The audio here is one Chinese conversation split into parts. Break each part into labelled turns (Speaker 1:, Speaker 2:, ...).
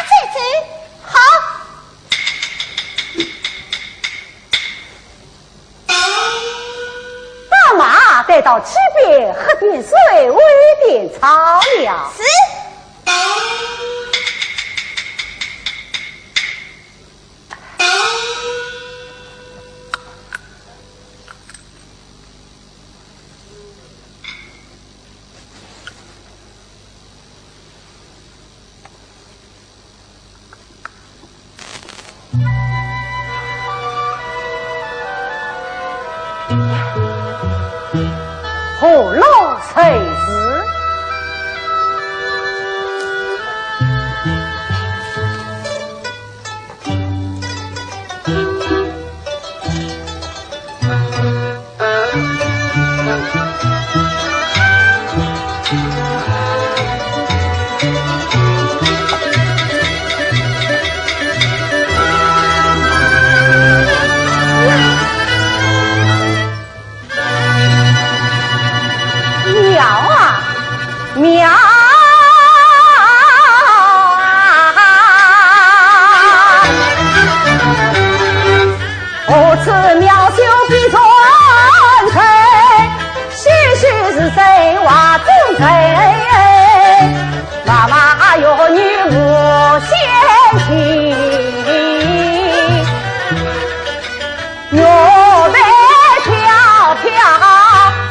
Speaker 1: 这次好。
Speaker 2: 大马带到七边喝点水，喂点草了。
Speaker 1: 是。
Speaker 2: 何劳垂死？苗我此苗秀比传承，须须是谁话中臣？妈妈有女无嫌弃，月白飘飘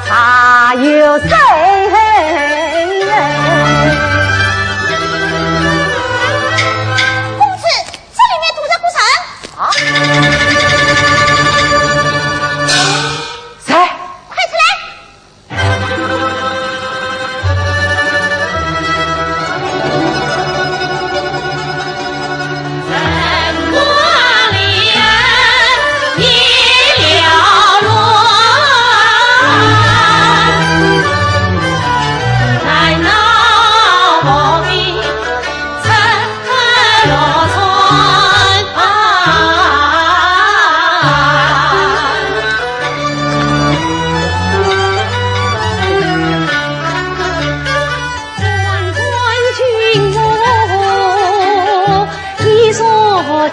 Speaker 2: 茶有谁？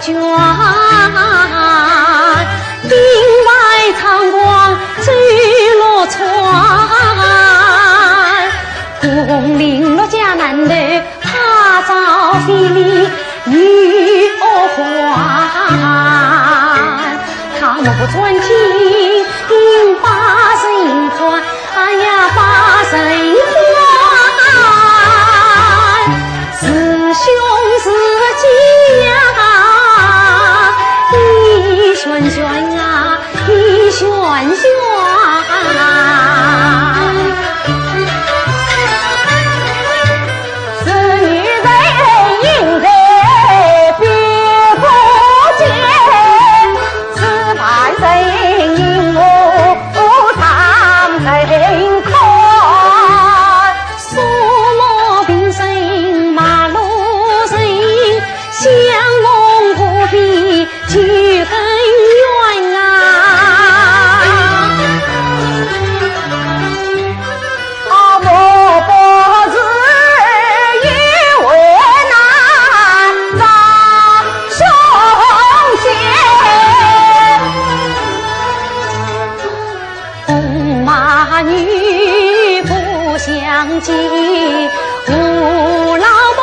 Speaker 2: 卷，另外长光坠落船，红绫落家南头，怕遭非礼与还。他们不专情，应把人还，哎呀，把人还，是兄是姐呀。旋旋啊，一旋旋，是女人应该别不见，是男人应我当人看，苏罗平生马路人，相逢不必去恨。女不相及，无老不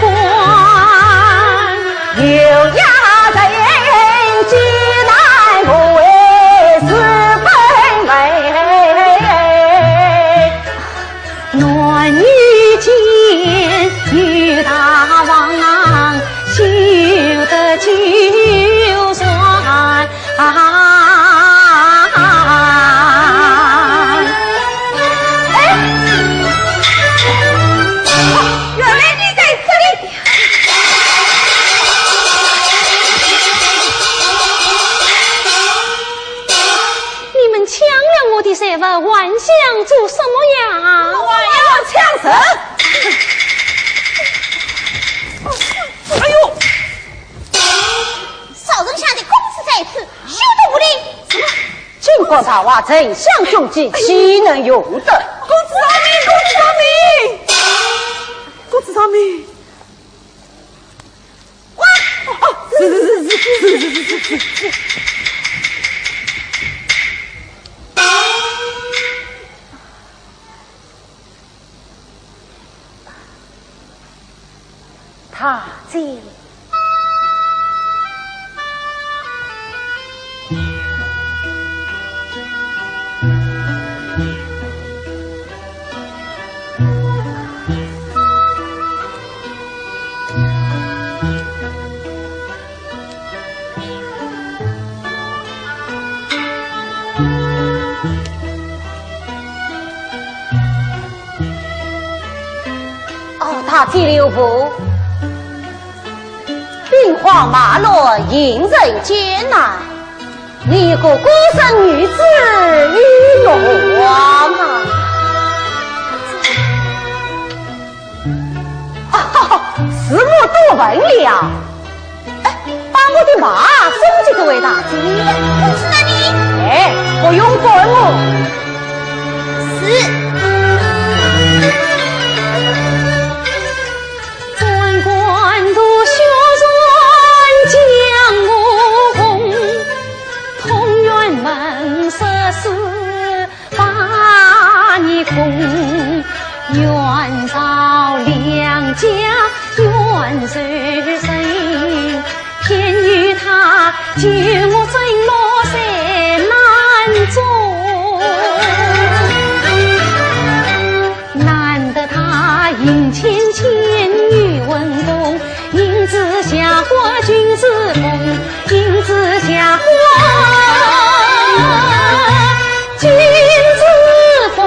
Speaker 2: 管，有家人既来不为是分为，暖女间女大王，修得就算还想做什么呀？我要枪神！
Speaker 1: 哎呦！少人下的公子在此，休得无礼！
Speaker 2: 尽管他话丞相凶吉，岂能容得？
Speaker 3: 公子饶命！公子饶命！公子饶命！
Speaker 2: 他进。大吉六福，兵荒马乱，迎人艰难，你个孤身女子与王师母多闻了，把我的马送给这位大姐。
Speaker 1: 公子那里？
Speaker 2: 哎，不用管我。
Speaker 1: 是。
Speaker 2: 愿造良家愿受生，偏与他救我真落山难中，难得他迎千与文公，英姿霞花君子风，英姿霞花君子风。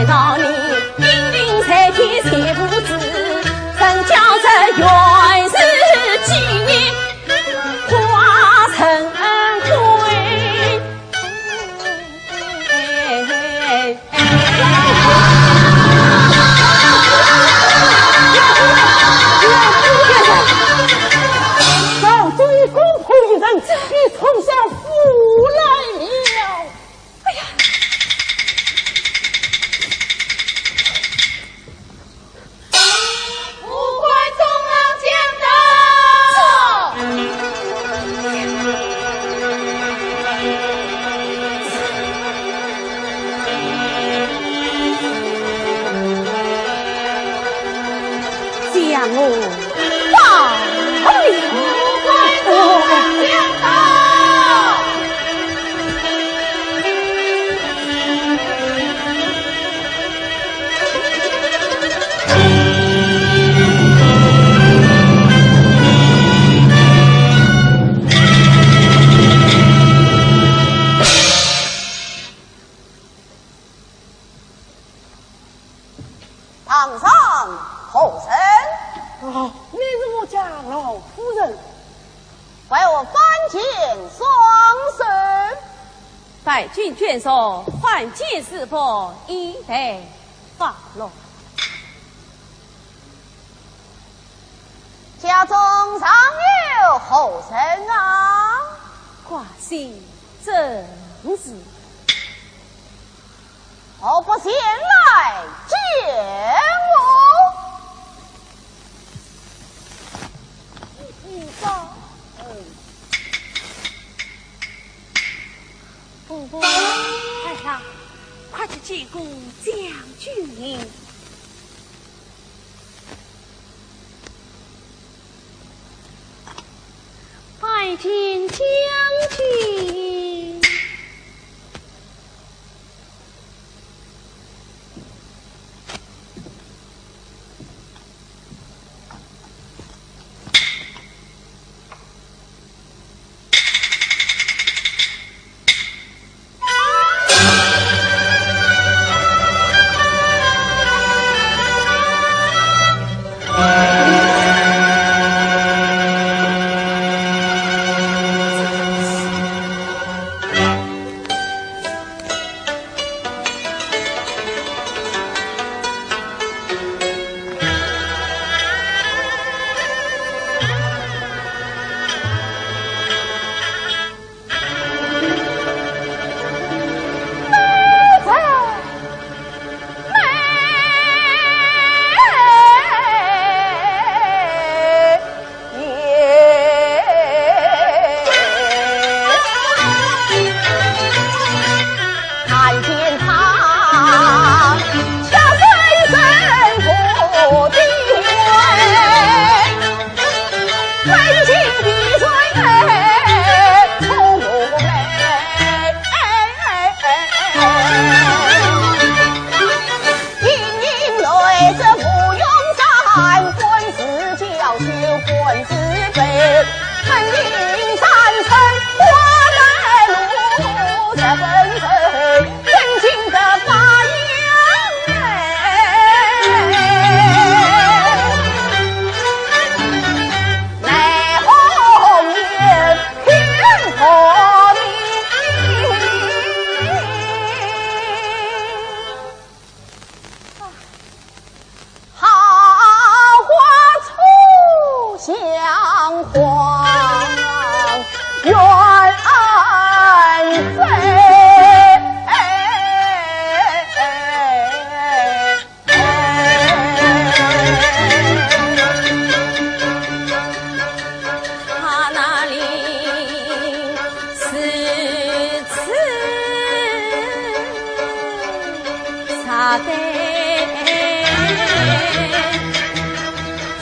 Speaker 2: 在那里，命运在天谁不知？曾叫这原是几化成灰。
Speaker 3: 上追公仆一人，你从小扶来了。
Speaker 2: 哎呀！
Speaker 1: 不怪众郎见到。
Speaker 2: 将我放了。
Speaker 4: 堂上后生，
Speaker 3: 你是我家老夫人，
Speaker 4: 为我翻见双手。
Speaker 2: 待君眷属换见是否一得发落？
Speaker 4: 家中尚有后生啊，
Speaker 2: 寡姓正是。
Speaker 4: 何不先来见我？
Speaker 2: 公公，太太，快去见过将军。拜见将军。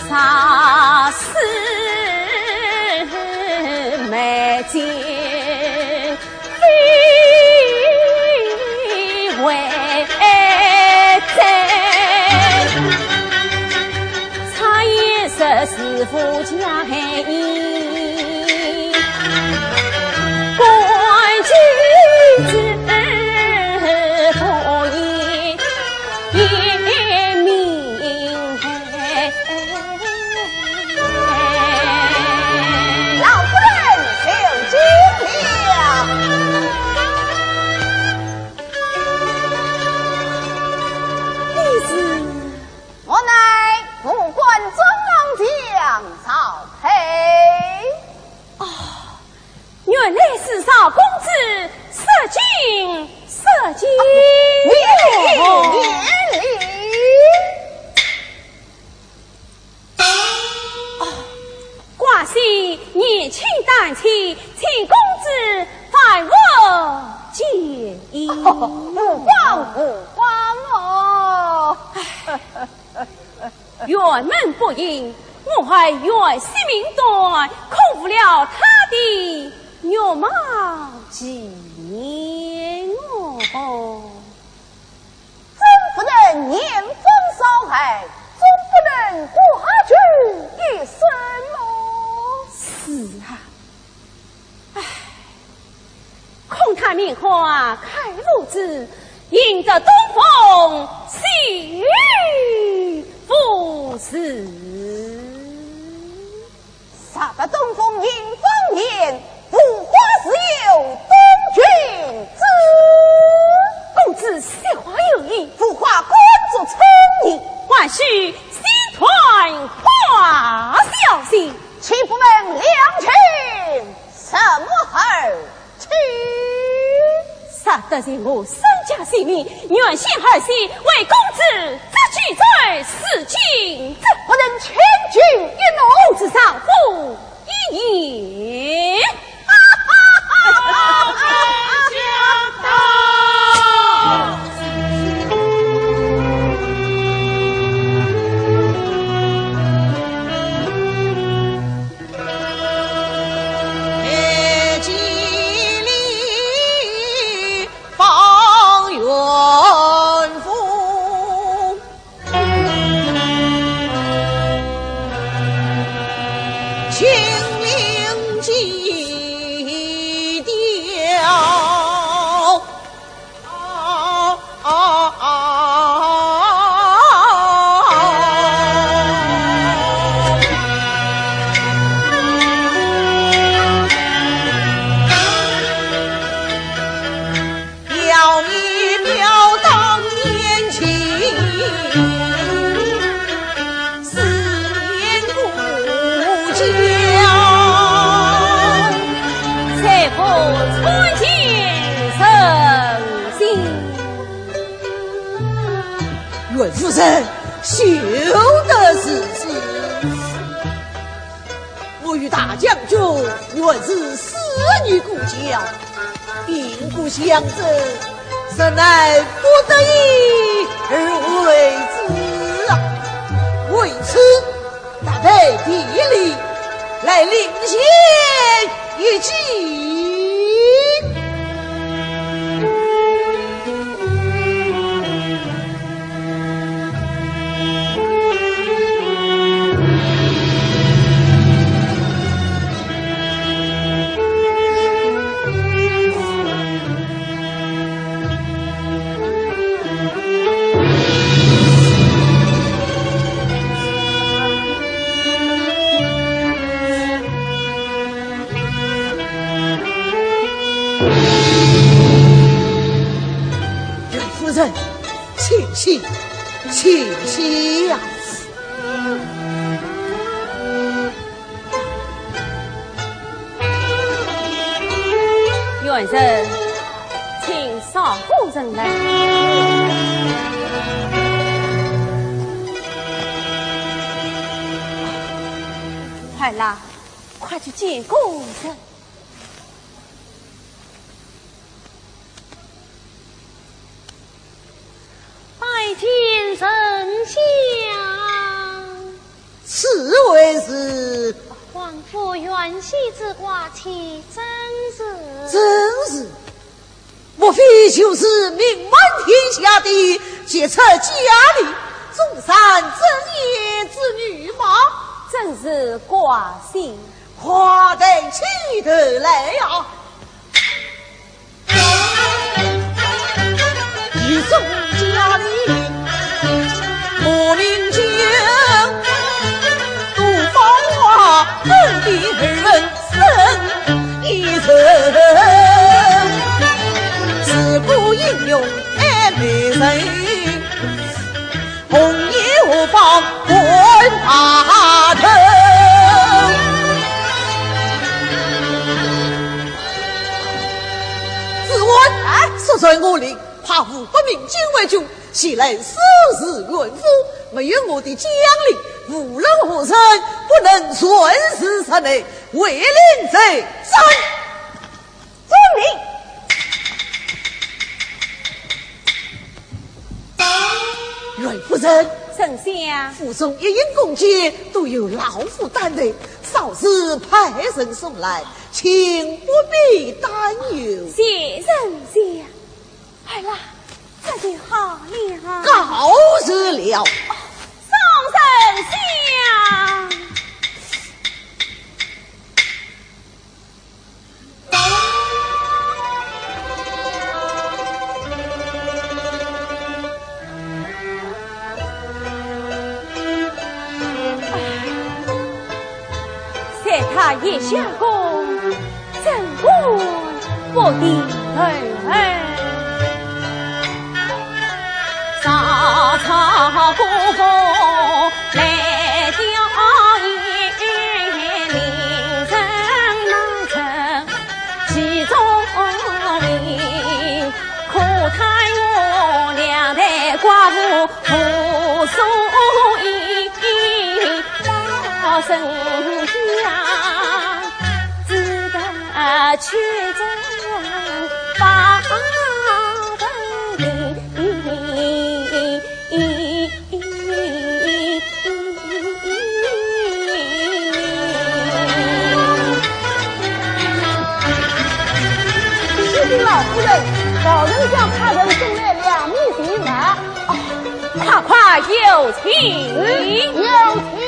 Speaker 2: 啥事没见非为真，茶颜色是否家意，关君子不言
Speaker 4: 不慌哦！
Speaker 2: 辕门不应，我还原性命短，控不了他的肉毛纪念我。
Speaker 4: 真不能年丰少害，总不能挂据一生哦。
Speaker 2: 是啊，唉，空他名花开如子，迎着东风细雨不死。
Speaker 4: 啥个东风迎风言，浮华自有东君知。
Speaker 2: 公子惜花有意，
Speaker 4: 浮华官作聪明，
Speaker 2: 万须心传花消息。
Speaker 4: 岂不问良禽什么儿去？
Speaker 2: 杀得是我身家性命，原先儿媳为公子自举罪死尽，怎
Speaker 4: 不能千军一怒
Speaker 2: 之上负一言？
Speaker 3: 阮夫人休得自私，我与大将军原是死女故交，并不相争，实乃不得已而为之啊！为此，大得别离，来领先一计。请息呀！
Speaker 2: 元神，请少夫人来。快啦，快去见公人。
Speaker 1: 天神下，
Speaker 3: 此为是
Speaker 1: 皇父元夕之挂起，真是，
Speaker 3: 莫非就是名满天下的杰出佳丽，中山正业之女吗？
Speaker 2: 正是挂姓，
Speaker 3: 夸得起得来啊！一众佳丽。莫名将杜芳华本地二人生一生，自古英勇爱美人，红颜何妨观他头。自问实在我令，怕无不明金为君，岂来收拾元夫？没有我的将领，无论何人不能顺势杀内，为令在身。
Speaker 4: 遵命。
Speaker 3: 阮夫人，
Speaker 4: 丞相，
Speaker 3: 府中一应公爵都有老夫担的，稍日派人送来，请不必担忧。
Speaker 4: 谢丞相。好啦，这就好了。
Speaker 3: 告辞了。
Speaker 4: 宋丞相。他也下宫，怎管不敌人？沙场过后来吊唁，名声难成其中名。可叹我两代寡妇无所依，老身去征八分
Speaker 2: 谢谢老夫人，老人家派人送来2米地马，
Speaker 4: 快快有请，
Speaker 2: 有请。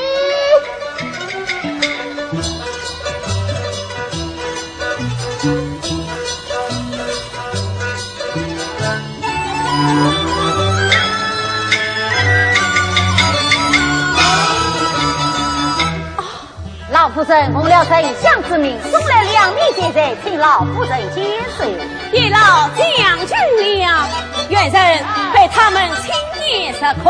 Speaker 2: 老夫人奉了丞相之命，送来2米地菜，请老夫人接受。
Speaker 4: 叶老将军了，元人被他们亲眼识破。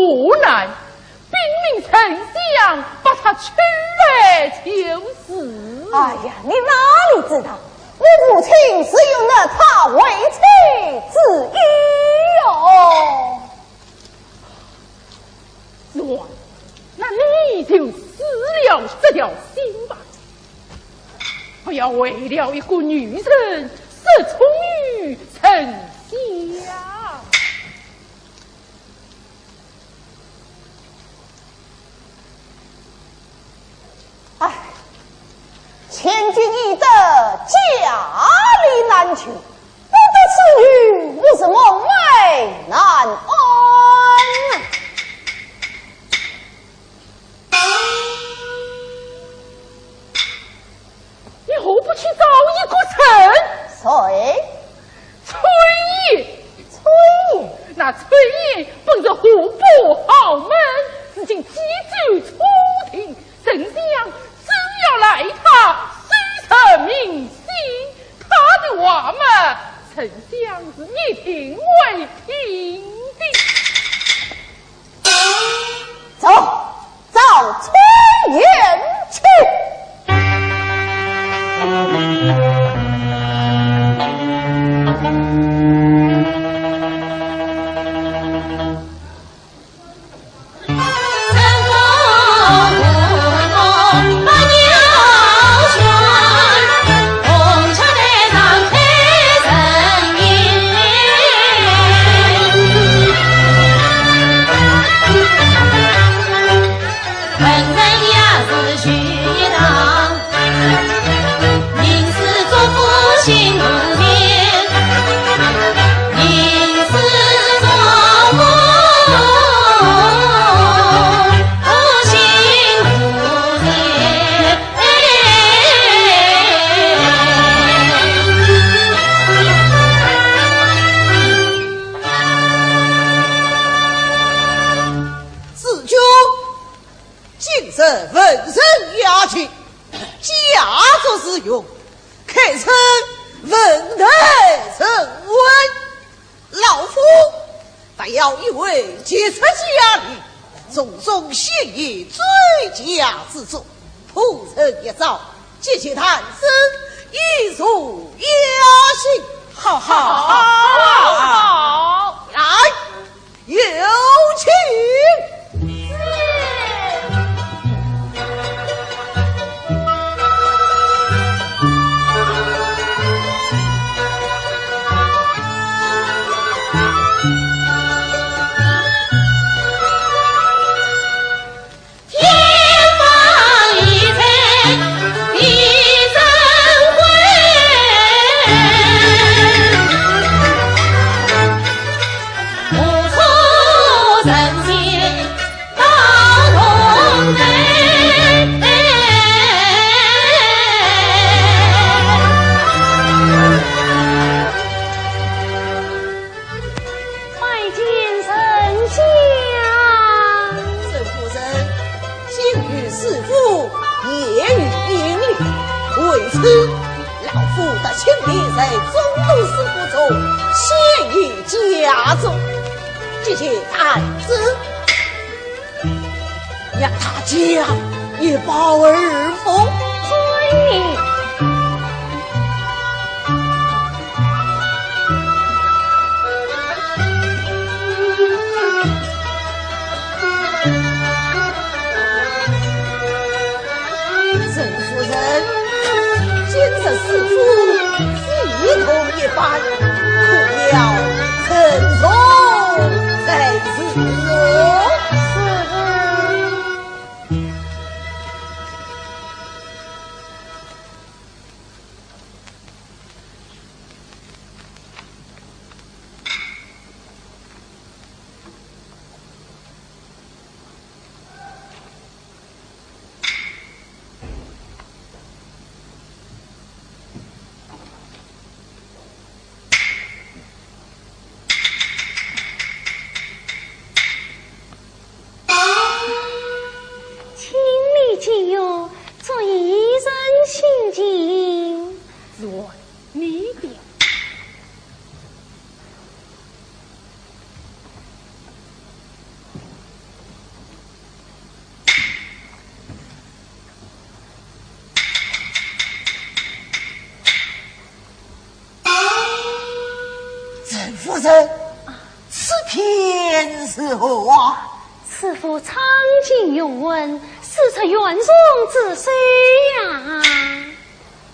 Speaker 5: 无奈，兵临丞相把他取为囚死。
Speaker 4: 哎呀，你哪里知道，我母亲是有了他为妻之意哦。
Speaker 5: 乱，那你就死了这条心吧！不要为了一个女人失宠于丞相。
Speaker 4: 哎，千金易得，家里难求，不得此女，为什么爱难安？
Speaker 5: 你何不去找一个臣？
Speaker 4: 谁？
Speaker 5: 崔烨。
Speaker 4: 崔烨？
Speaker 5: 那崔烨本是户部豪门，如今寄居朝廷，丞相只要来他虽成民心，他的话嘛，丞相是一定会听的。
Speaker 4: 走，找崔烨去。
Speaker 3: 夫人，此片是何啊？
Speaker 1: 此夫苍劲勇文，实则元宗之孙呀。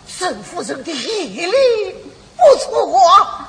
Speaker 3: 沈夫人的毅力不错啊！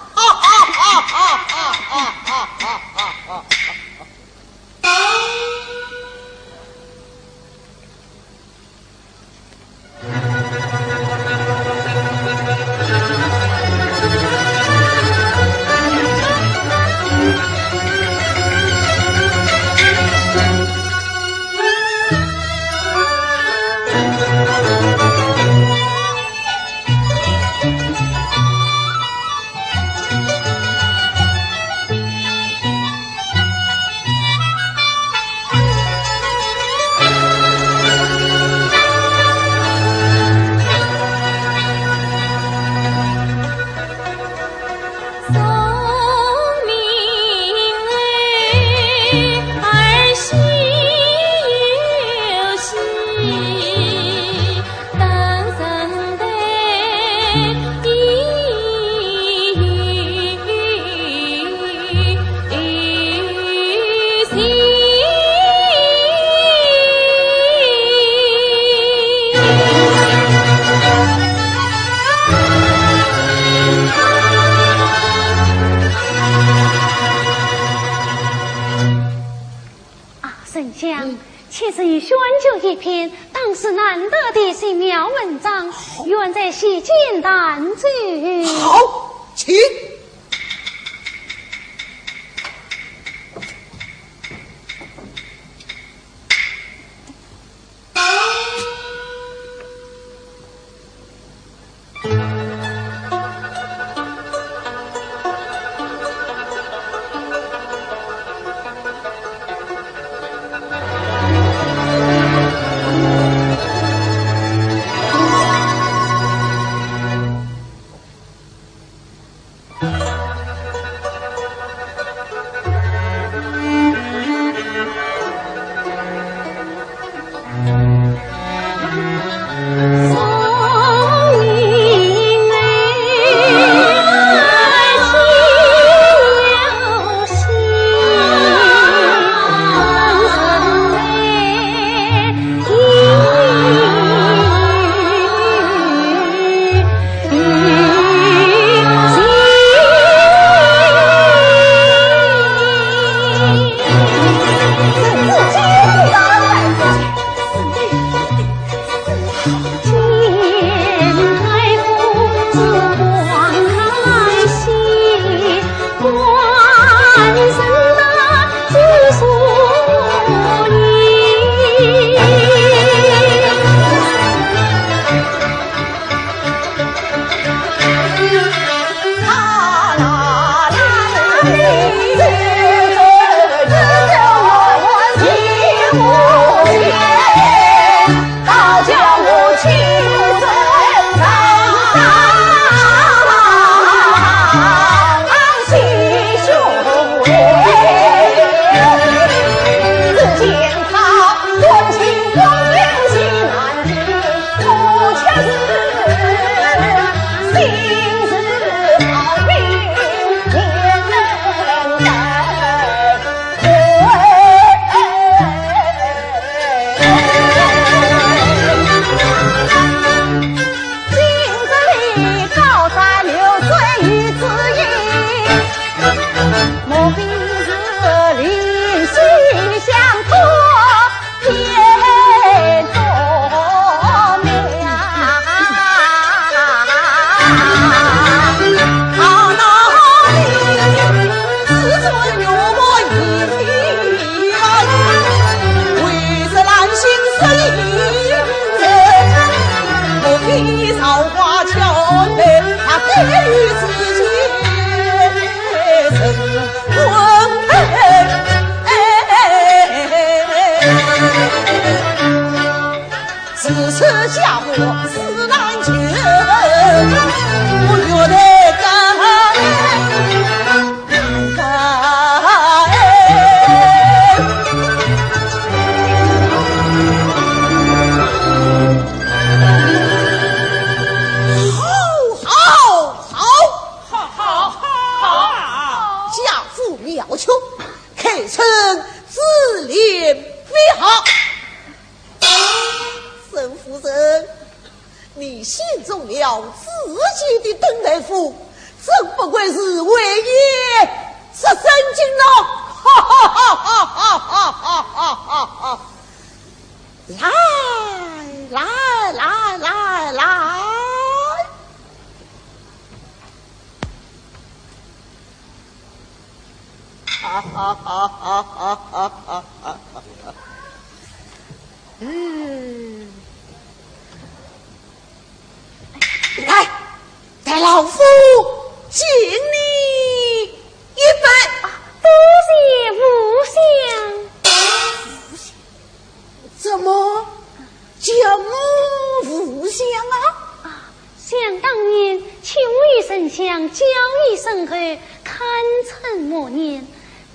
Speaker 1: 妾是已选就一篇当时难得的新妙文章，愿在席间弹奏。
Speaker 3: 好，请。配臣自怜非好。沈夫人，你信中了自己的邓大夫，真不愧是为业是神经了。哈哈哈哈哈哈哈哈哈！来来来来来！哈哈哈哈哈哈哈哈！来，带老夫敬你一杯。
Speaker 1: 多谢无相。
Speaker 3: 怎么将我无相啊？
Speaker 1: 想当年，求与丞相交易深厚，堪称默念。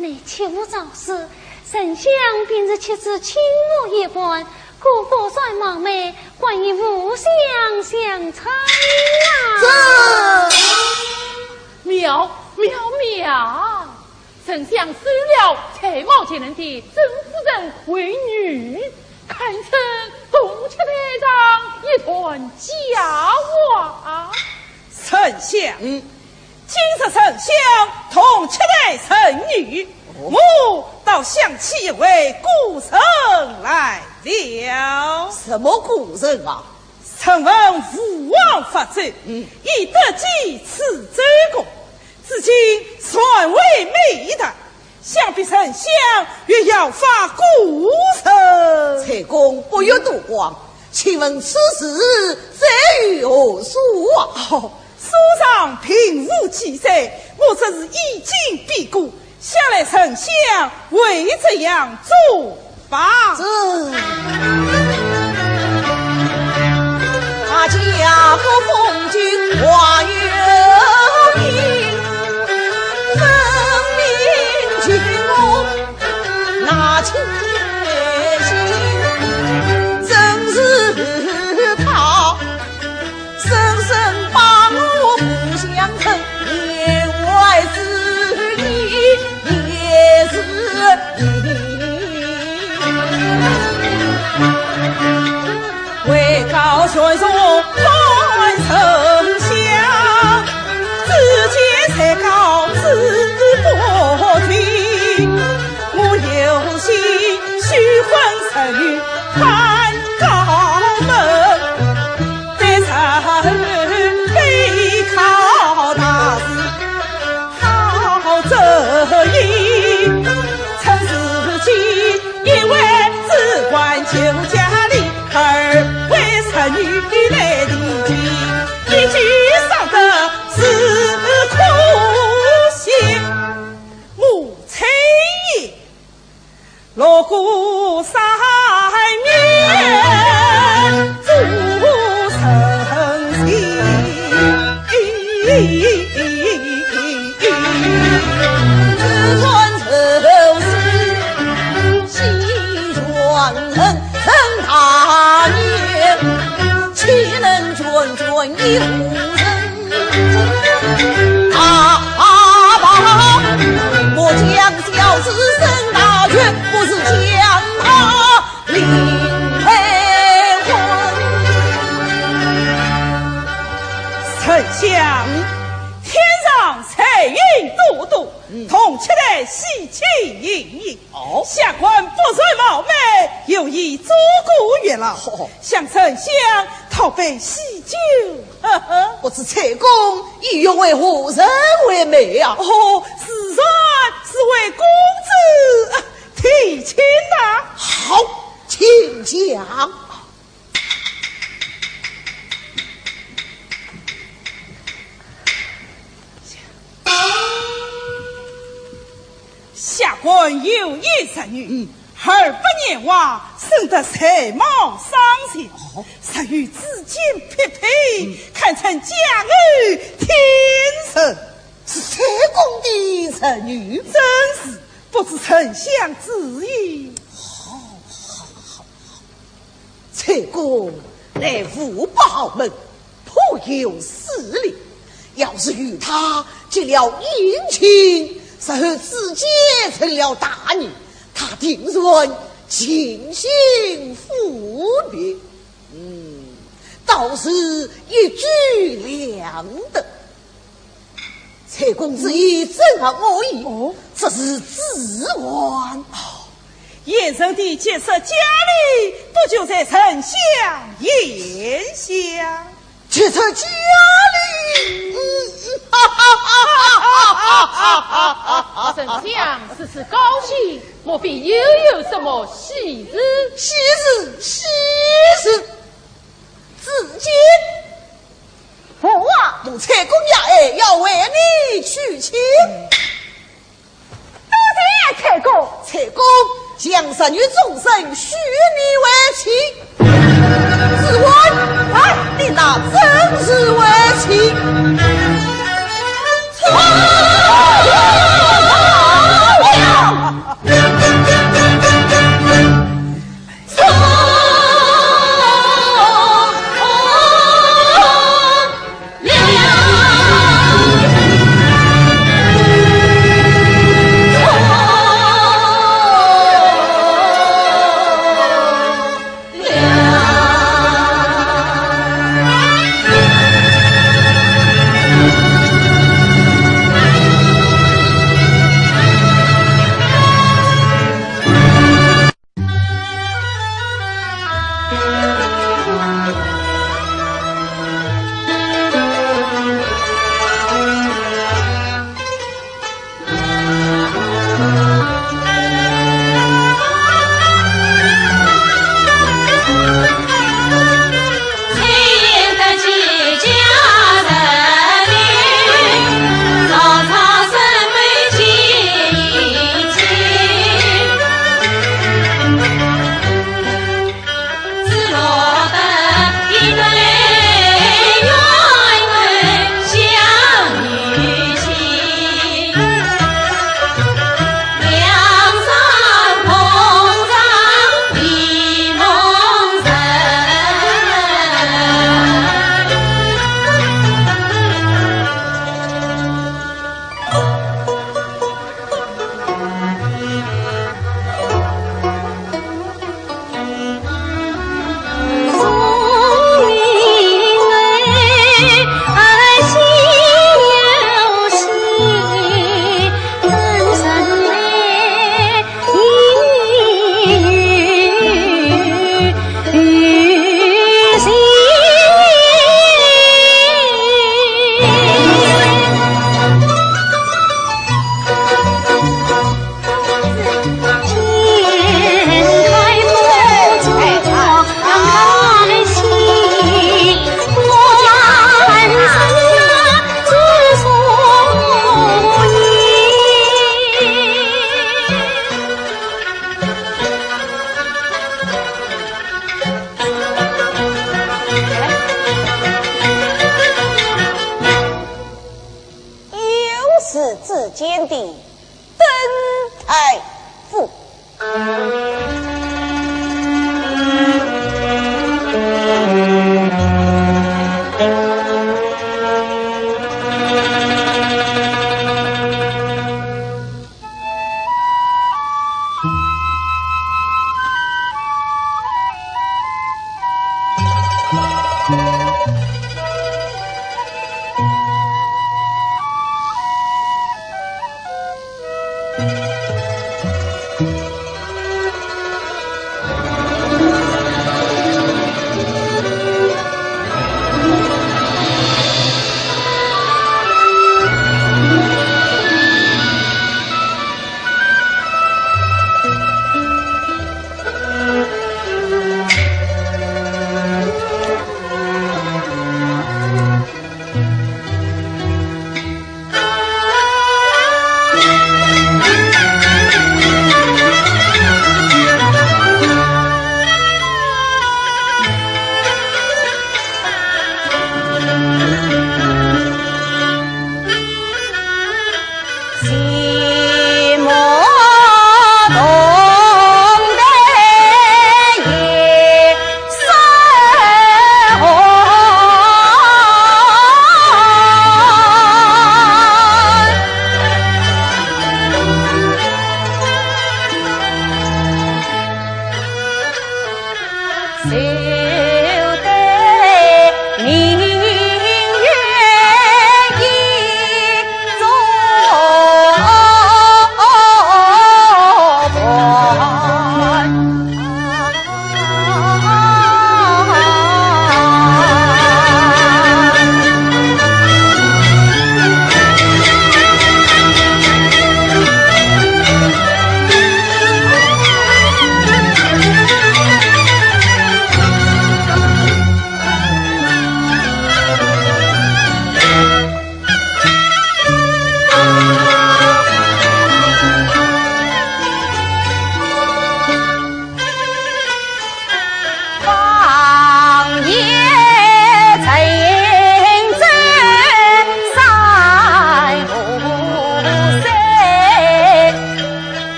Speaker 1: 乃求早时，丞相便是妻子倾慕一番，故国帅貌美，关于无相相猜啊！
Speaker 5: 妙！丞相收了才貌前人的曾夫人为女，堪称东七台上一团佳话。
Speaker 6: 丞相，今日丞相同七代臣女，我倒想起一位故人来了。
Speaker 3: 什么故人啊？
Speaker 6: 臣闻父王发奏，已得及此周公，至今传为美谈，想必丞相越要发故人。
Speaker 3: 蔡公不要多话，请问此事在于何处啊？
Speaker 6: 书上并无记载，我这是一经必过，想来丞相为这样做法。
Speaker 3: 他家国奉君话有名，分明君我拿清心，正是他深深把我不相称，言外之意也是为高宣说还丞相，自己才告知伯君，我有心许婚成女攀高门，在臣背靠大事好则意，臣自己因为只管求家里而为臣女来离居，一举上得是苦心。母亲也锣鼓三面祝成亲，自传丑事西传人曾大年，岂能卷卷一无人？爸，我将小子生大权，不是将他领配婚。
Speaker 6: 丞相，天上彩云朵朵，同期待喜庆盈盈。下官不算冒昧，有意左顾月老，向丞相讨杯喜酒。
Speaker 3: 不知蔡公意欲为何人为媒啊？
Speaker 6: 自然是为公子提亲呐。
Speaker 3: 好，请讲。
Speaker 6: 下官有一侄女，28年娃，生得才貌双全，实与子建匹配，堪称佳偶天神。
Speaker 3: 是蔡公的侄女，
Speaker 6: 真是不知丞相之意。
Speaker 3: 蔡公乃富不好门，颇有势力，要是与他结了姻亲，日后自己成了大女，他定然尽心抚别，倒是一举两得。蔡公子意正合我意，这是自愿。
Speaker 6: 燕圣帝结识佳丽，不就在丞相眼下？
Speaker 3: 结识佳丽，
Speaker 5: 丞相此次高兴，莫非又有什么喜事？
Speaker 3: 喜事，自今
Speaker 4: 父王，
Speaker 3: 奴蔡公爷要为你娶亲。
Speaker 4: 多谢蔡公。
Speaker 3: 蔡公将神与众生许你为妻，自问，你那真是为妻？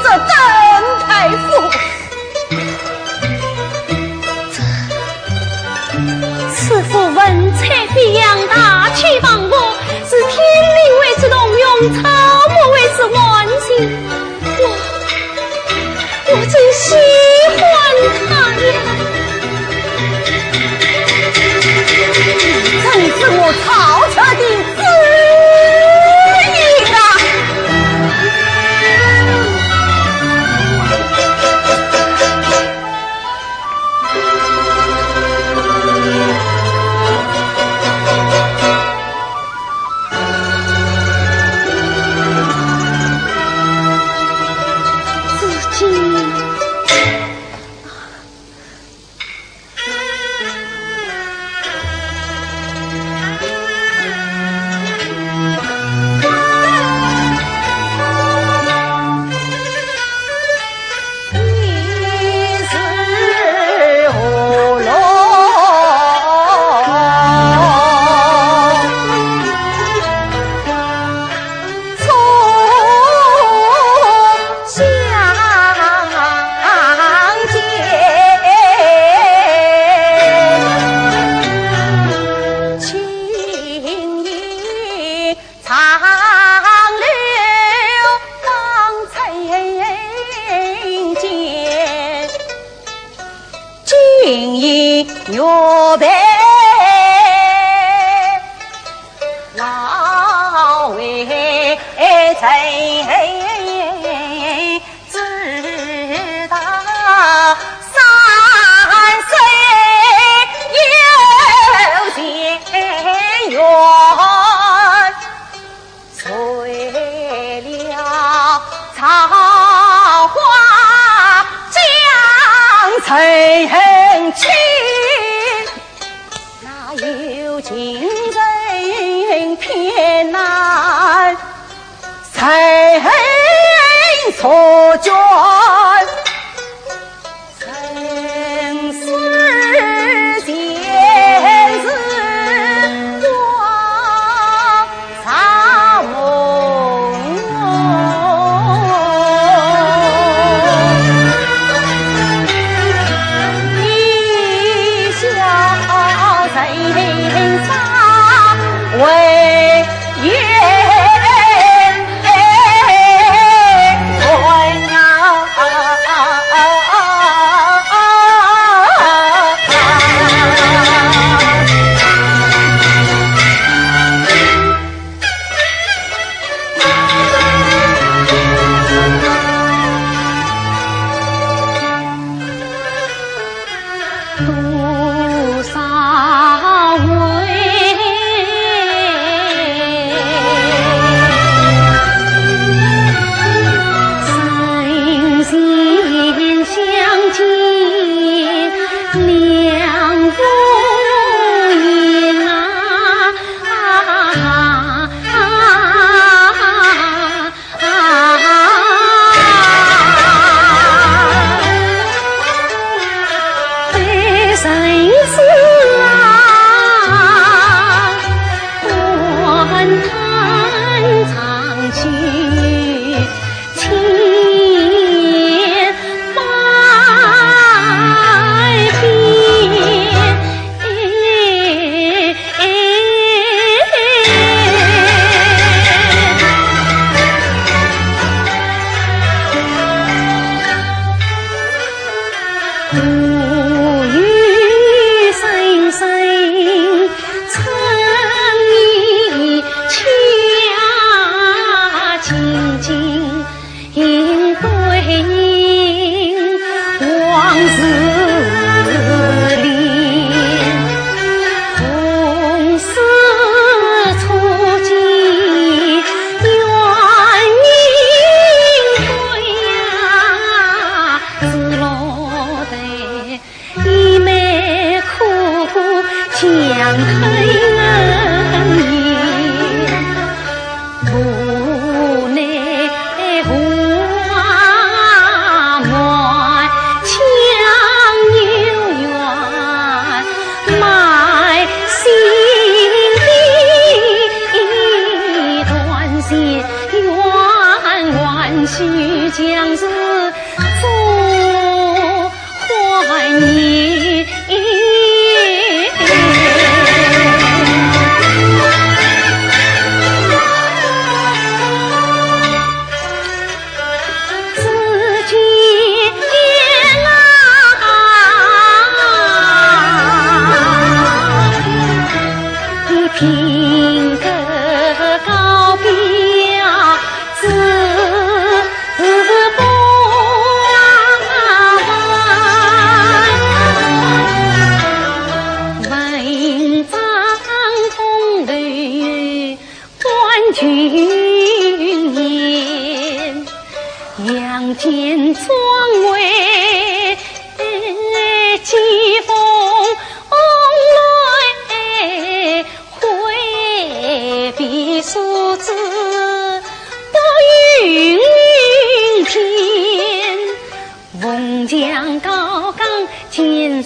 Speaker 4: 这邓太傅。
Speaker 1: 此妇文采飞扬，大气磅礴，是天灵为之动用，草木为之欢喜。我真喜欢他呀！
Speaker 4: 正是我曹车的子意啊！
Speaker 1: 须将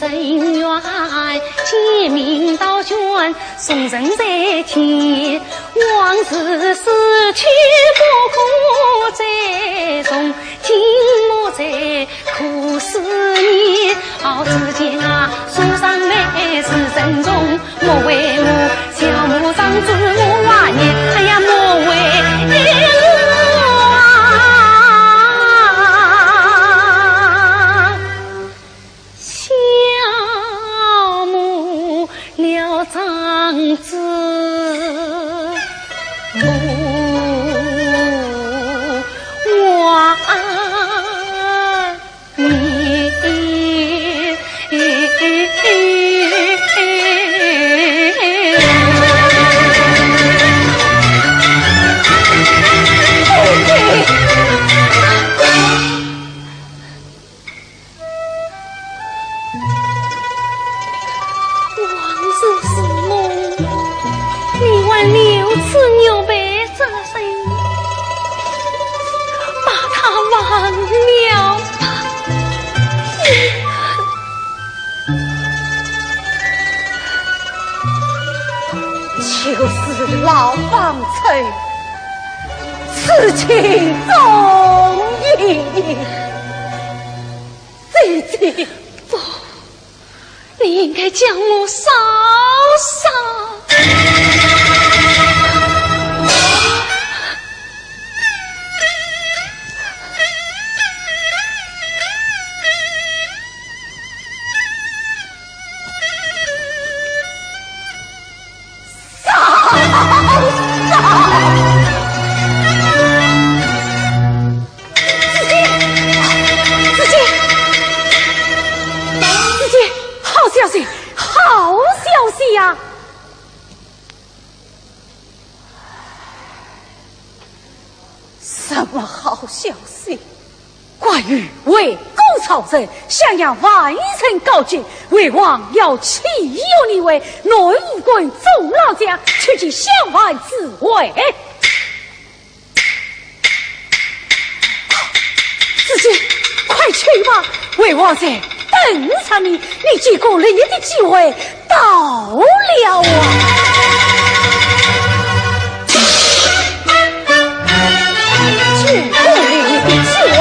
Speaker 1: 人缘，启明道宣，送人在天。往事逝去不可再重，今莫再苦思念。至今书上来是珍重，莫为我小母长子我华年，哎呀莫为长子我就是老方寸，此情终矣。姐姐，不，你应该将我烧杀。好消息呀！什么好消息？关羽为攻曹仁，想要外臣告捷，魏王要启用你为内务官总老将，取其校外之位。自己快去吧，魏王在等着你，你结果你的机会到了结果你的机会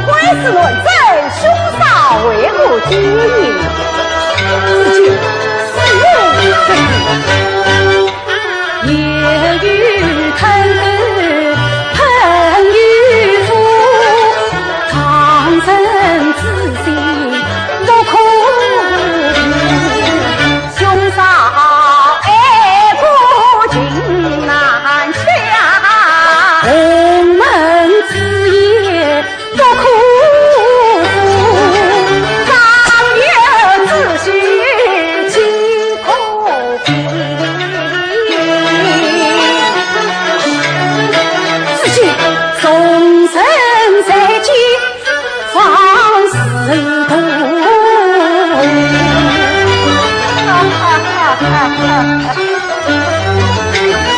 Speaker 4: 官司论证，凶杀为何拘役？
Speaker 5: 此就死无证据，夜雨贪得喷雨夫，长生自心不可平，
Speaker 4: 凶杀爱国情难洽，
Speaker 5: 鸿门之业不可负，
Speaker 4: 当有自诩岂可平？
Speaker 5: 自己终身在即方是度。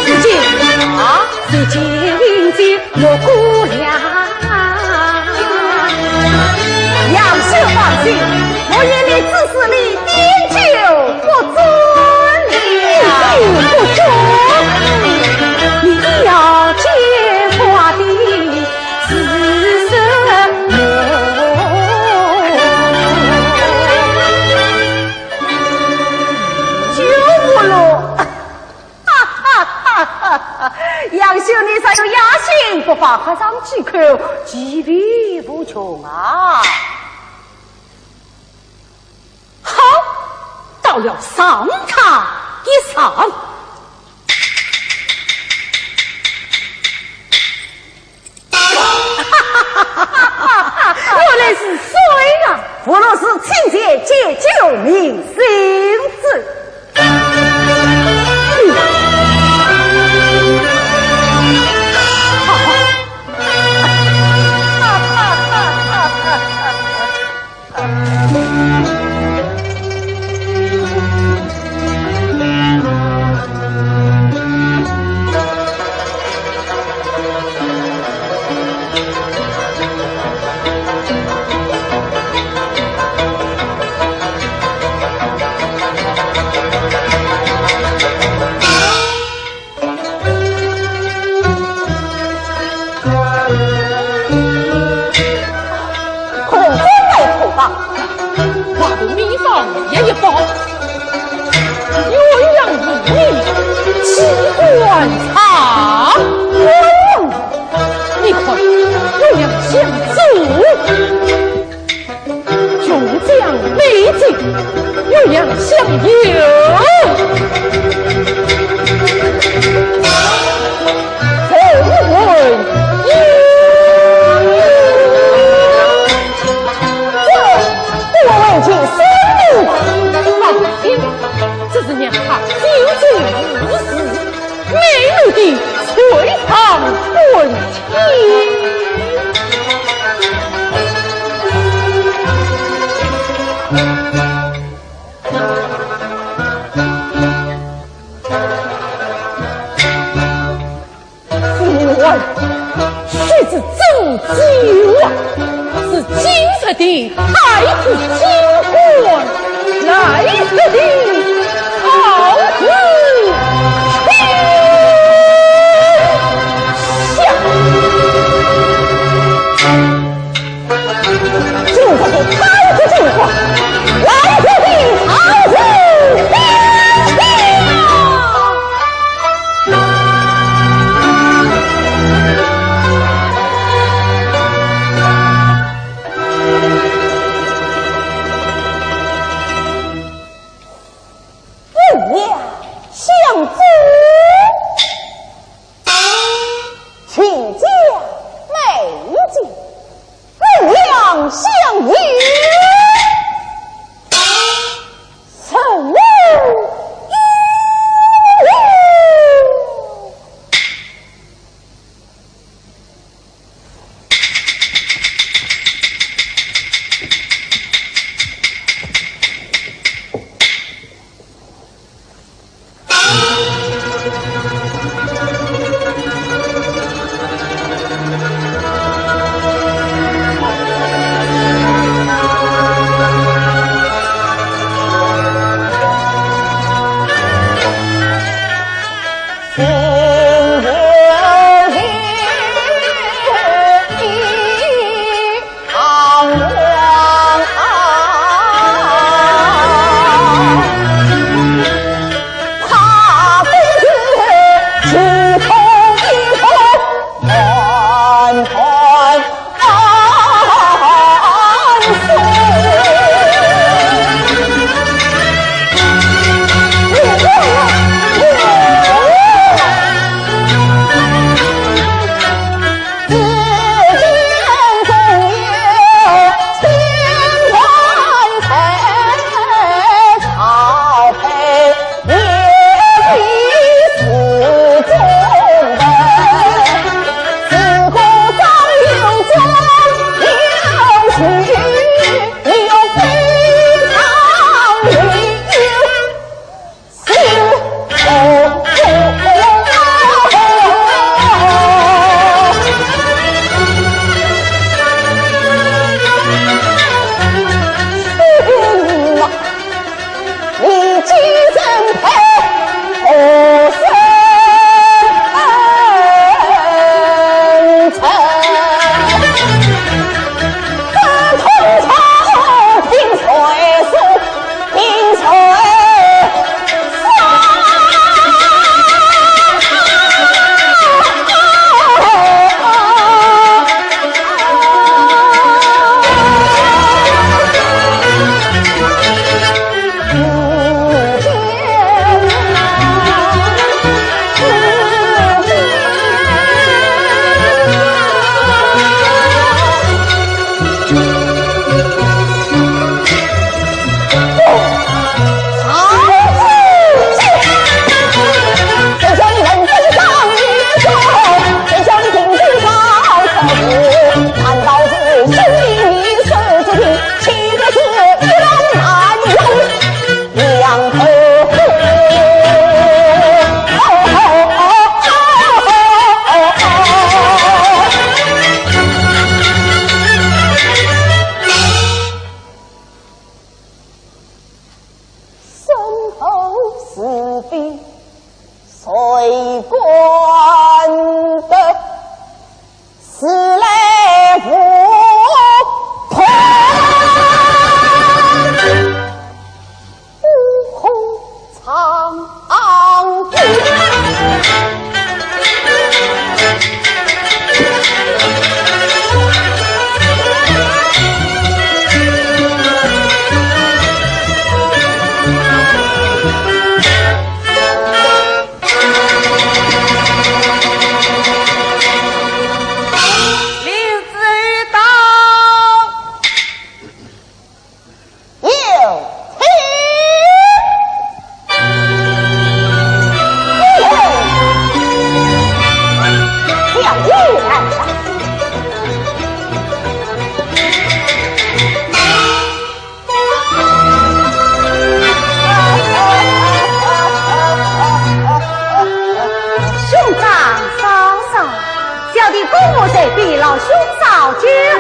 Speaker 5: 自己自己迎接我姑娘，
Speaker 4: 杨秀放心，我愿你自死里点酒不准了，
Speaker 5: 不准，你要见花的自身
Speaker 4: 酒不落。杨秀，你才有野心，不妨喝上几口，几力不穷啊！
Speaker 5: 好，倒要赏他一赏。
Speaker 4: 原来是谁啊？不若是亲姐解救明星子。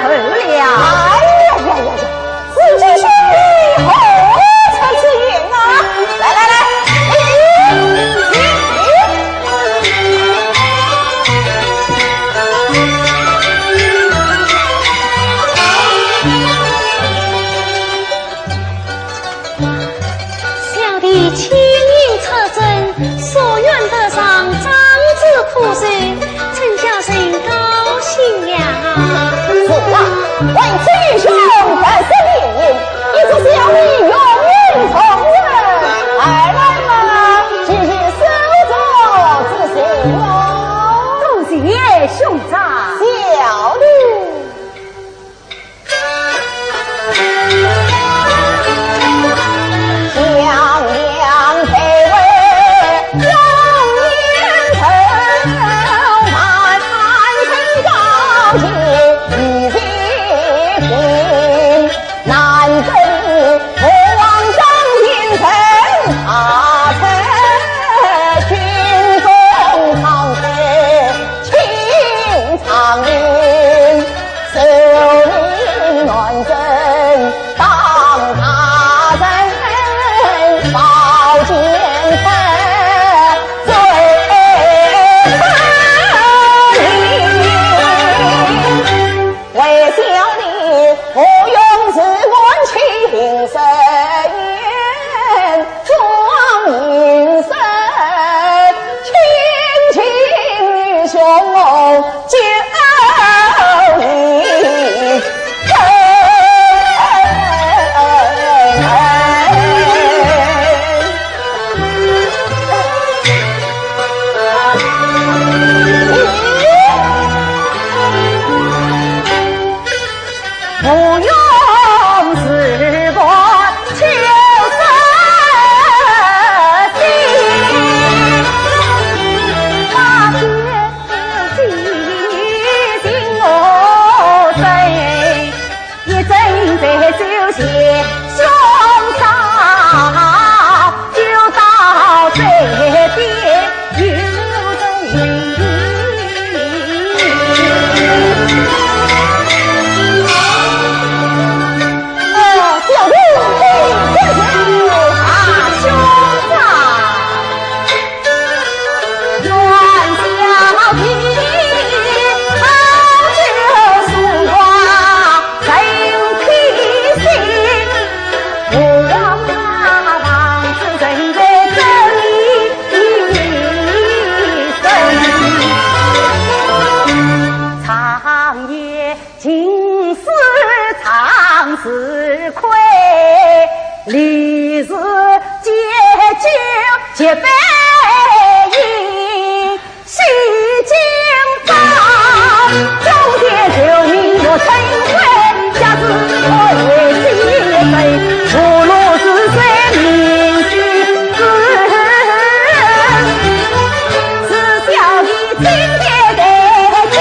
Speaker 2: 候了。哎呀呀呀！自己兄弟何曾之言啊！来来来，
Speaker 1: 小弟亲临测证，所愿得上长子苦水，陈小生高兴了。
Speaker 2: 是啊，为弟兄本是利益，一直小弟永远同仁。二人嘛，继续守着之心哟。
Speaker 4: 多谢兄长。
Speaker 2: 小弟。江洋北魏永年成，满城高洁与地平，南征不忘张先生，他曾军中常备青苍云，守命乱阵当他人，宝剑锋最为小弟不用自问情深缘，壮阴身，亲亲与兄救你。不用自过求生心，八戒金女进我身，一阵在手写胸上，就到这边有人小弟真是大兄长，愿小弟好酒曙光真披心，不枉那当时人的真一生，长夜尽是长是亏，历史结局皆悲意，西京报终结救命我成灰，家子为积累，无路之水命须是小弟今天的天。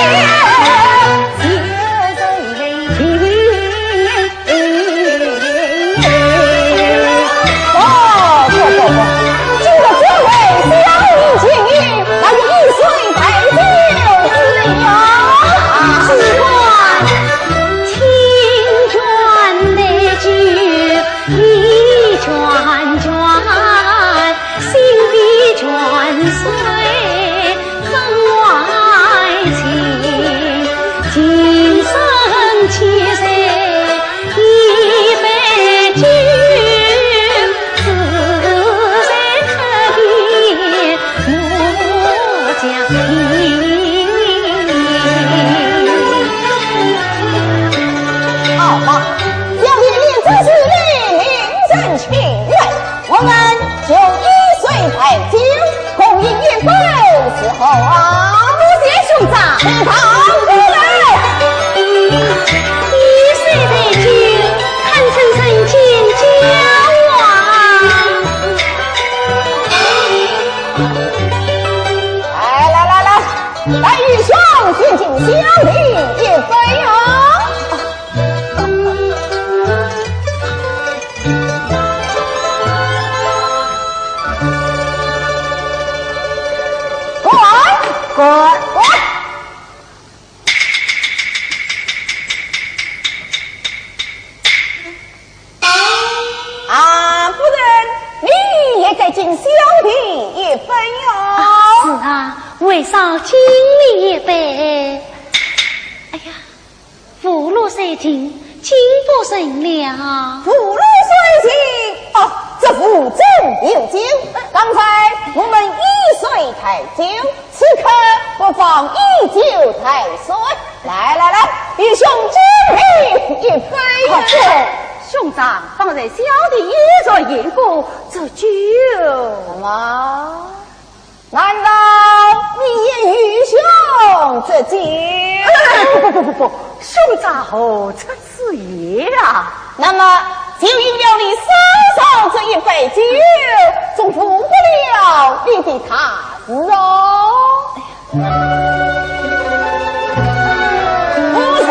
Speaker 1: 为少经历一杯。哎呀，福禄水尽，经不成了。
Speaker 4: 福禄水尽，哦，这福中有惊。刚才我们一水太久，此刻不妨一酒太岁。来来来，弟兄敬你一杯。
Speaker 2: 好的，兄长方才小弟也在饮过这酒。
Speaker 4: 什么？难道你也与兄这酒？
Speaker 2: 不，兄长何出此言啊？
Speaker 4: 那么就因了你身上这一杯酒，总负不了你的他哦。不是，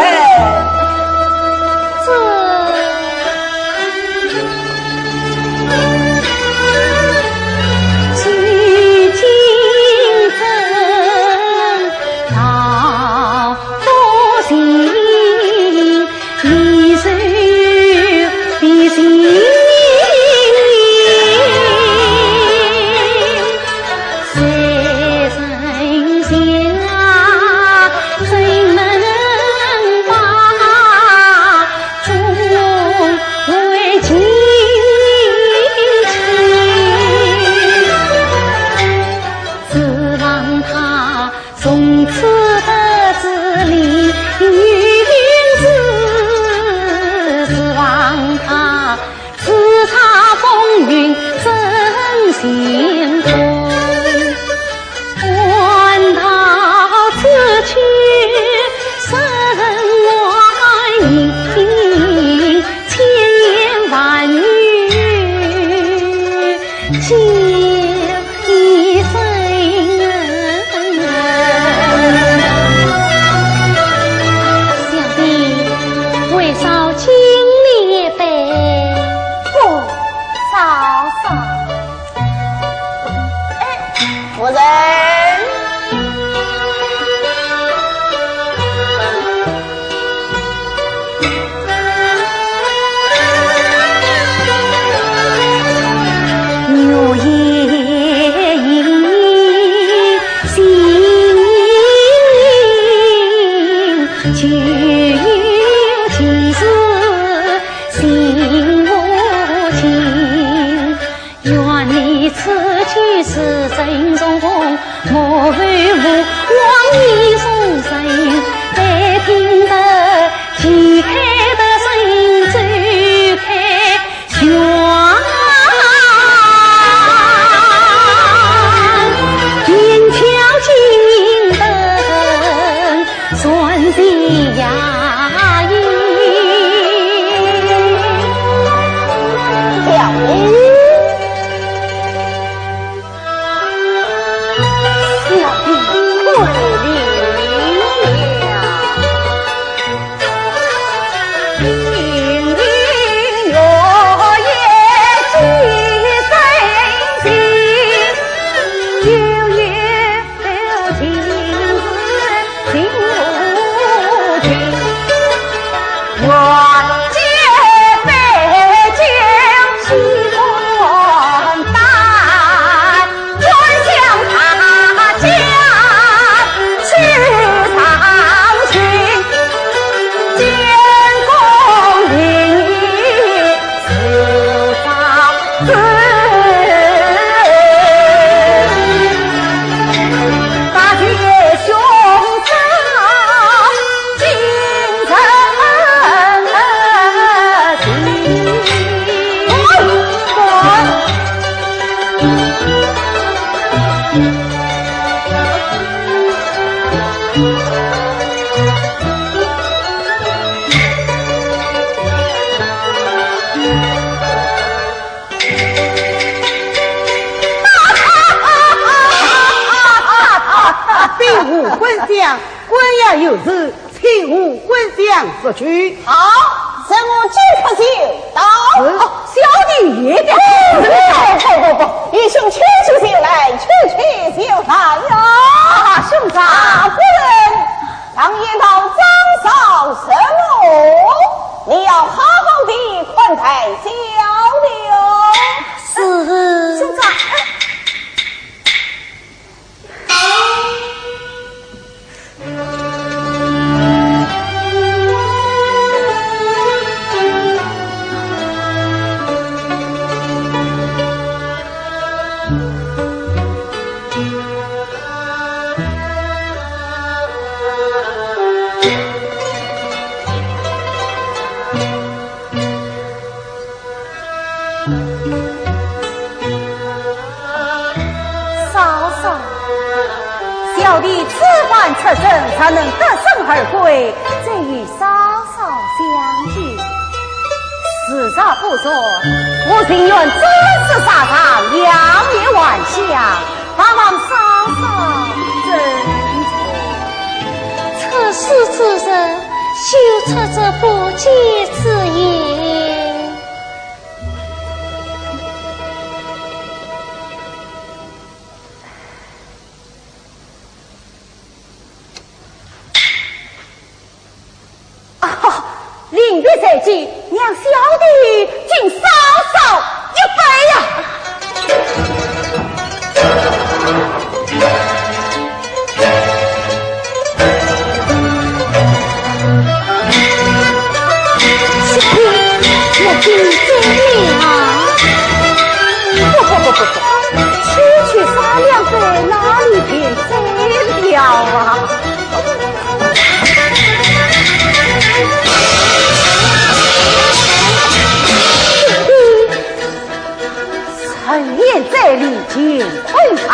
Speaker 2: 所去。
Speaker 4: 好，神武今可就到。
Speaker 2: 小弟也得。
Speaker 4: 不，弟兄牵出手来，去就来呀！
Speaker 2: 兄长，
Speaker 4: 夫人，当夜到张少神武，你要好好的款待小弟哦。
Speaker 1: 是，
Speaker 2: 兄长。小弟此番出征，才能得胜而归，再与嫂嫂相聚。此啥不说，我情愿真是沙场，扬灭万象，盼望嫂嫂珍重。
Speaker 1: 此事此人，休出这不解之言。
Speaker 2: 临别在即，让小弟敬嫂嫂一杯呀！
Speaker 1: 小弟，我敬酒了。
Speaker 2: 不，区区3两杯，哪里便醉了啊？陈年在里间困他，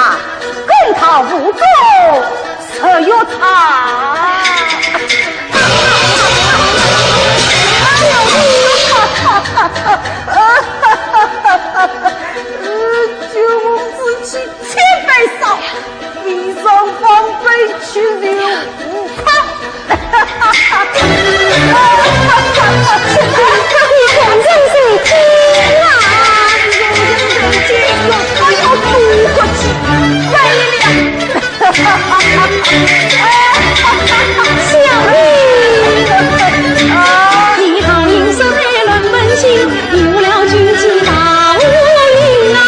Speaker 2: 跟他无助，谁有他？酒翁自气千杯少，衣裳方杯去留无靠。
Speaker 1: 你讲真是听啊！
Speaker 2: 我要渡过去，
Speaker 1: 小弟，你好应手在论本心，有了军机大无影啊！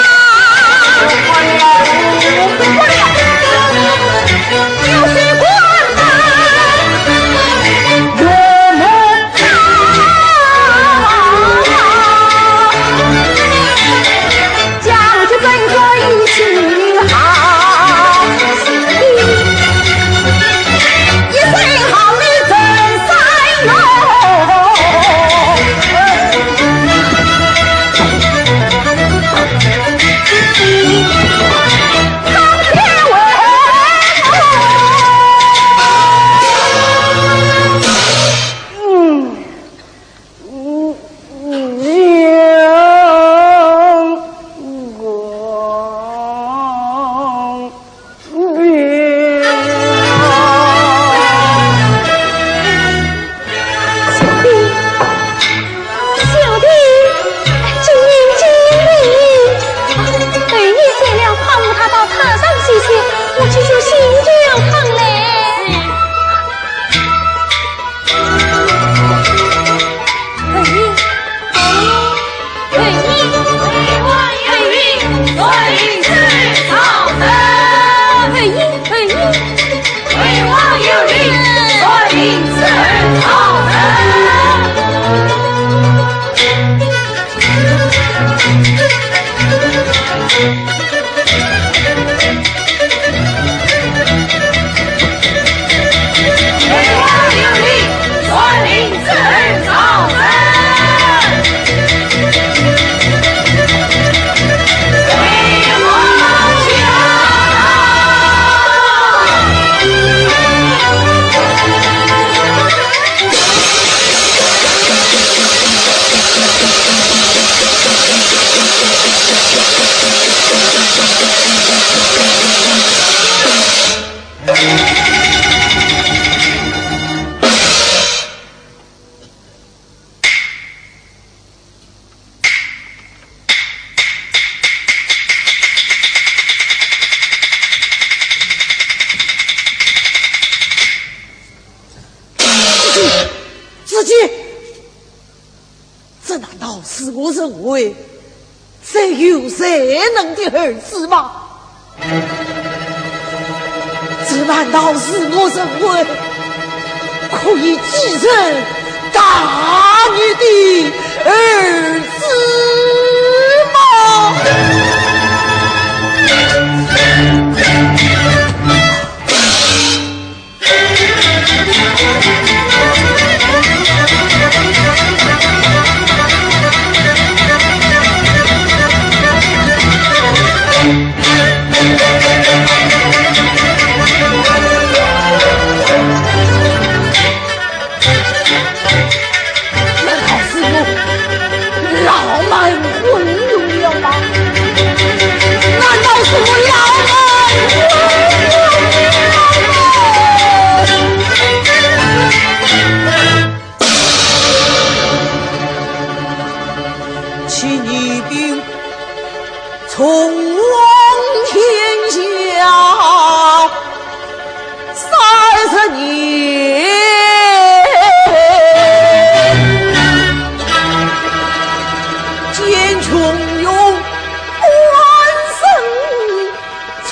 Speaker 2: 有谁管
Speaker 3: 是我认为，谁有谁能的儿子吗？这难道是我认为可以继承大女的儿子吗？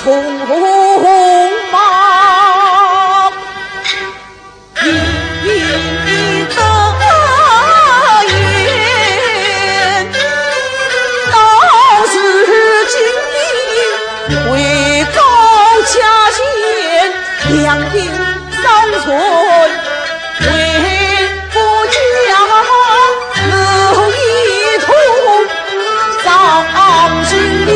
Speaker 3: 匆忙，一得言，倒是今日为高家贤，两鬓伤春为夫家，乐一同伤心里。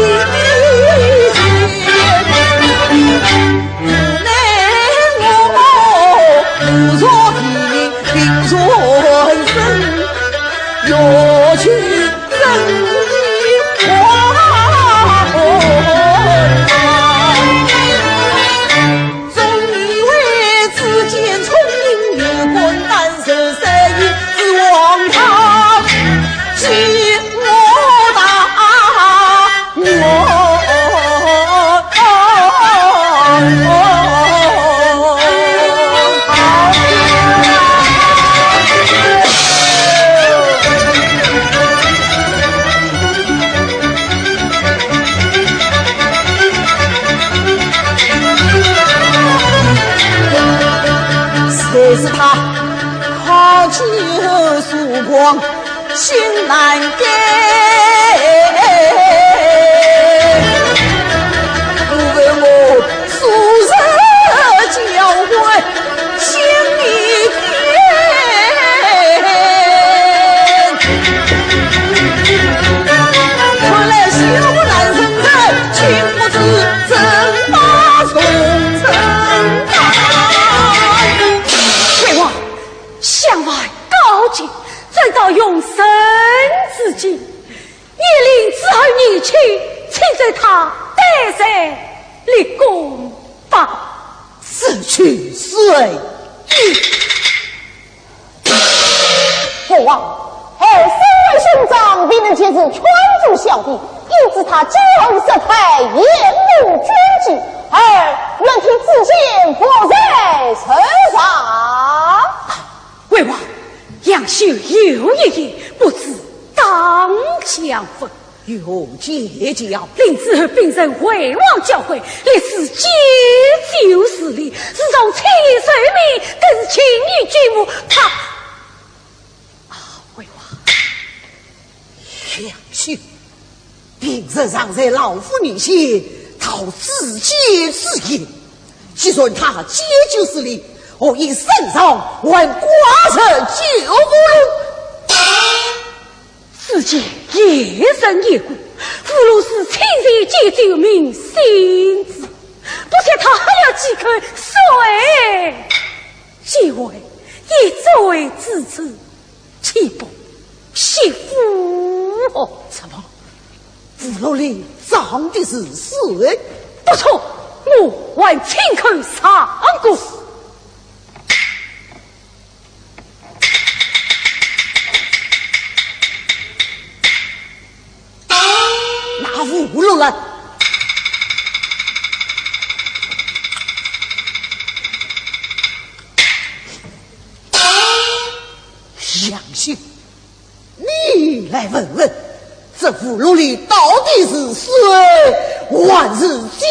Speaker 3: 有去人意花红，总以为自见聪明有困难受谁指望他替我打我。是他好酒曙光心难改，不为我素日教诲心里偏，看来小男生人情不知怎把从承担。
Speaker 1: 向外告诫，再到用生之际，叶令只好逆去，请在他得胜立功吧。
Speaker 3: 死去谁？
Speaker 4: 父王，儿身为兄长，必能节制全族小弟，因此他骄横色态，言无捐记，儿愿替自尽不在身上。
Speaker 1: 为王，杨秀有一言，不知当相分。
Speaker 3: 有结交，
Speaker 1: 令之后并任魏王教诲，历史皆旧势力，自从亲历水民，更是轻易举目。他魏王，
Speaker 3: 杨秀并任让在老夫女前讨自己之言，既说他皆旧势力，我以圣上还寡人救不了。
Speaker 1: 自己夜深夜故，俘虏是亲人皆救命心知，不晓他还要几口水，几位也作为支持，岂不惜福？
Speaker 3: 什么？俘虏里长的是谁？
Speaker 1: 不错，我还亲口上过。
Speaker 3: 拿俘虏来！杨秀，你来问问，这俘虏里到底是谁？万日劫！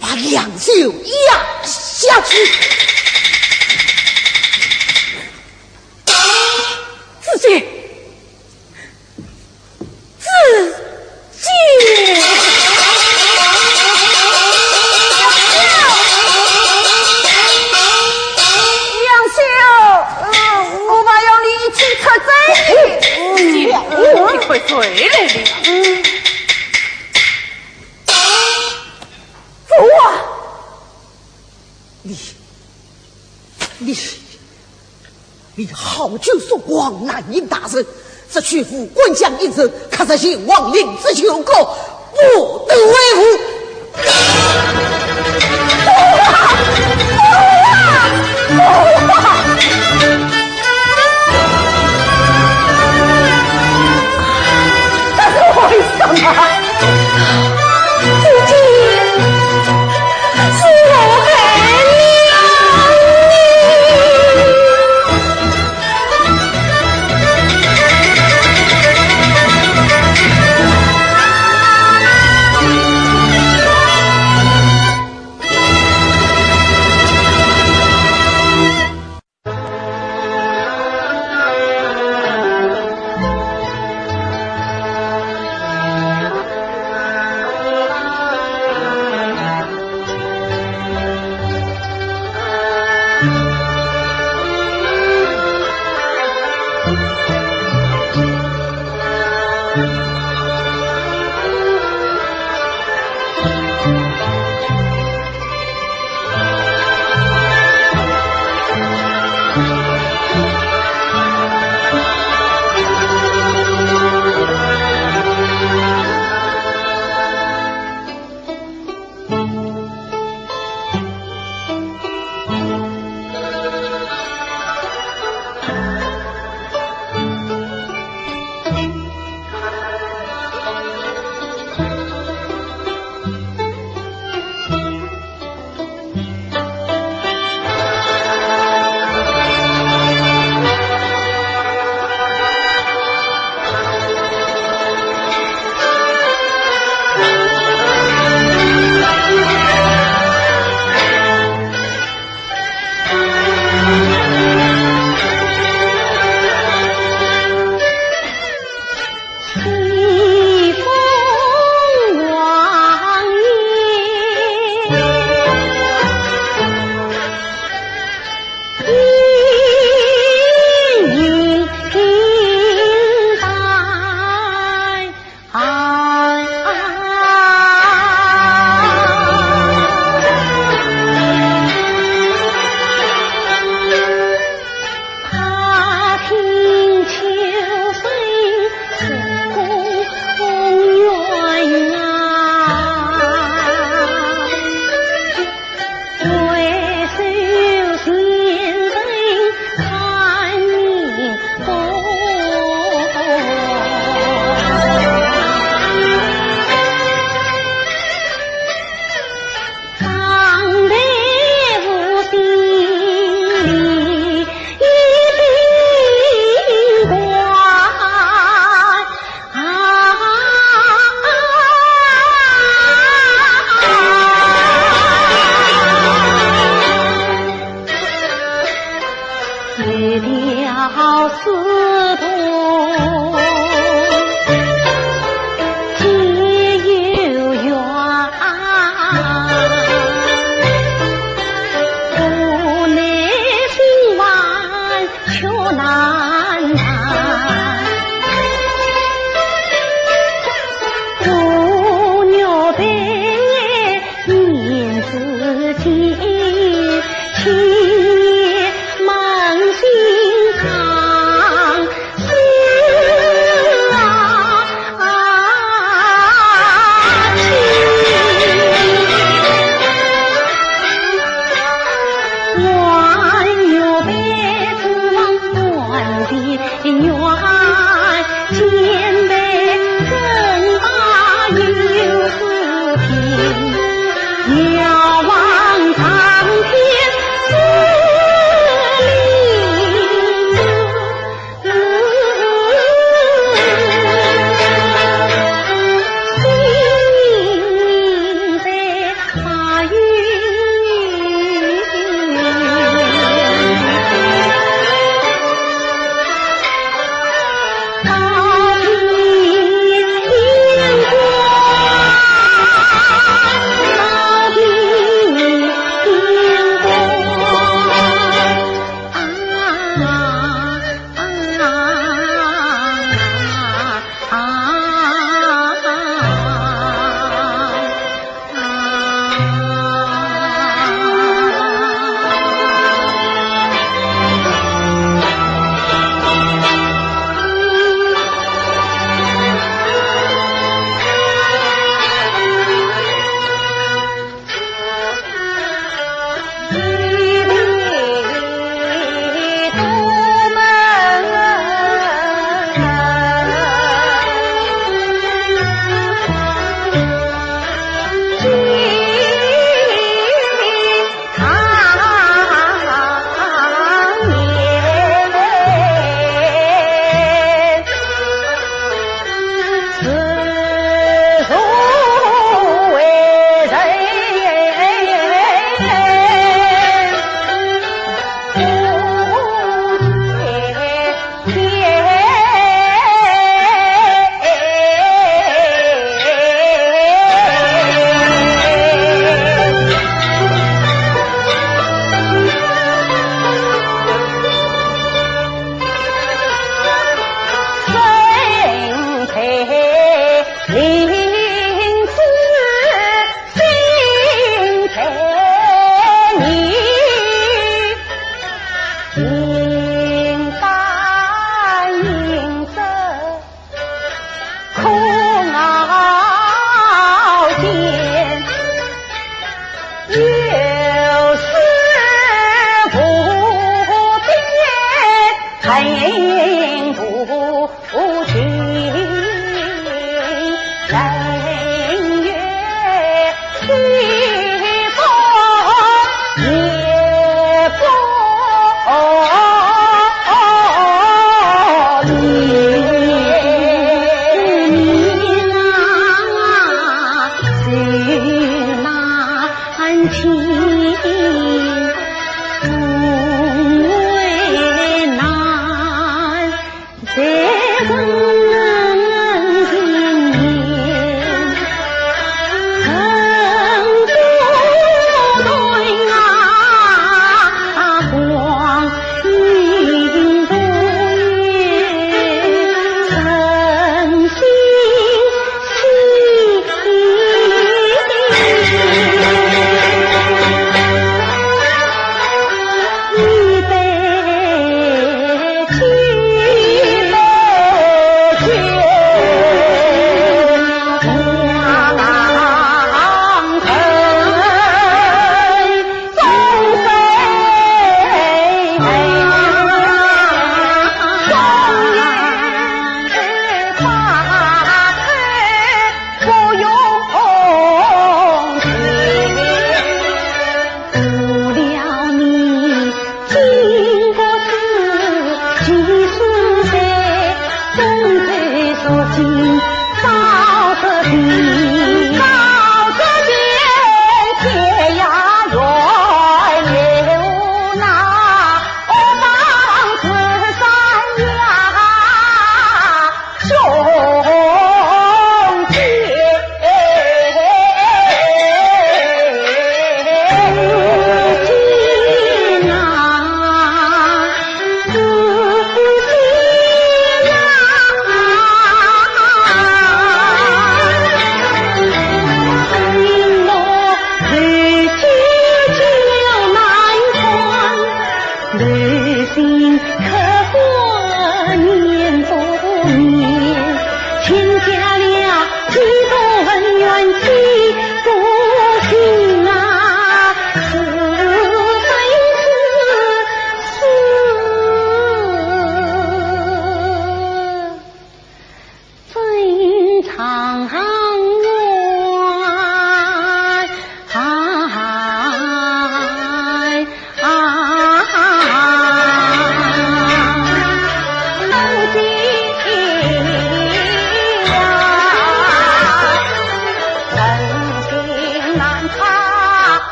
Speaker 3: 把杨秀压下去！
Speaker 1: 自己，
Speaker 4: 杨秀，我们要你去出征去。
Speaker 5: 你快回来了。
Speaker 3: 你好酒说光难应大人，这屈服官将应声，可是行亡灵之求告，不得为乎。
Speaker 4: 这是为什么？自己是我害你。
Speaker 1: 的愿，前辈更大有福平，遥望苍天似林在花云，到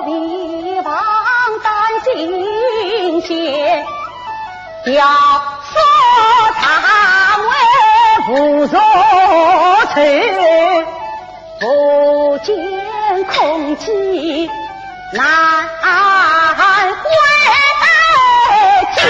Speaker 2: 必忘担金钱，要说他为不若去，不见空气难回见。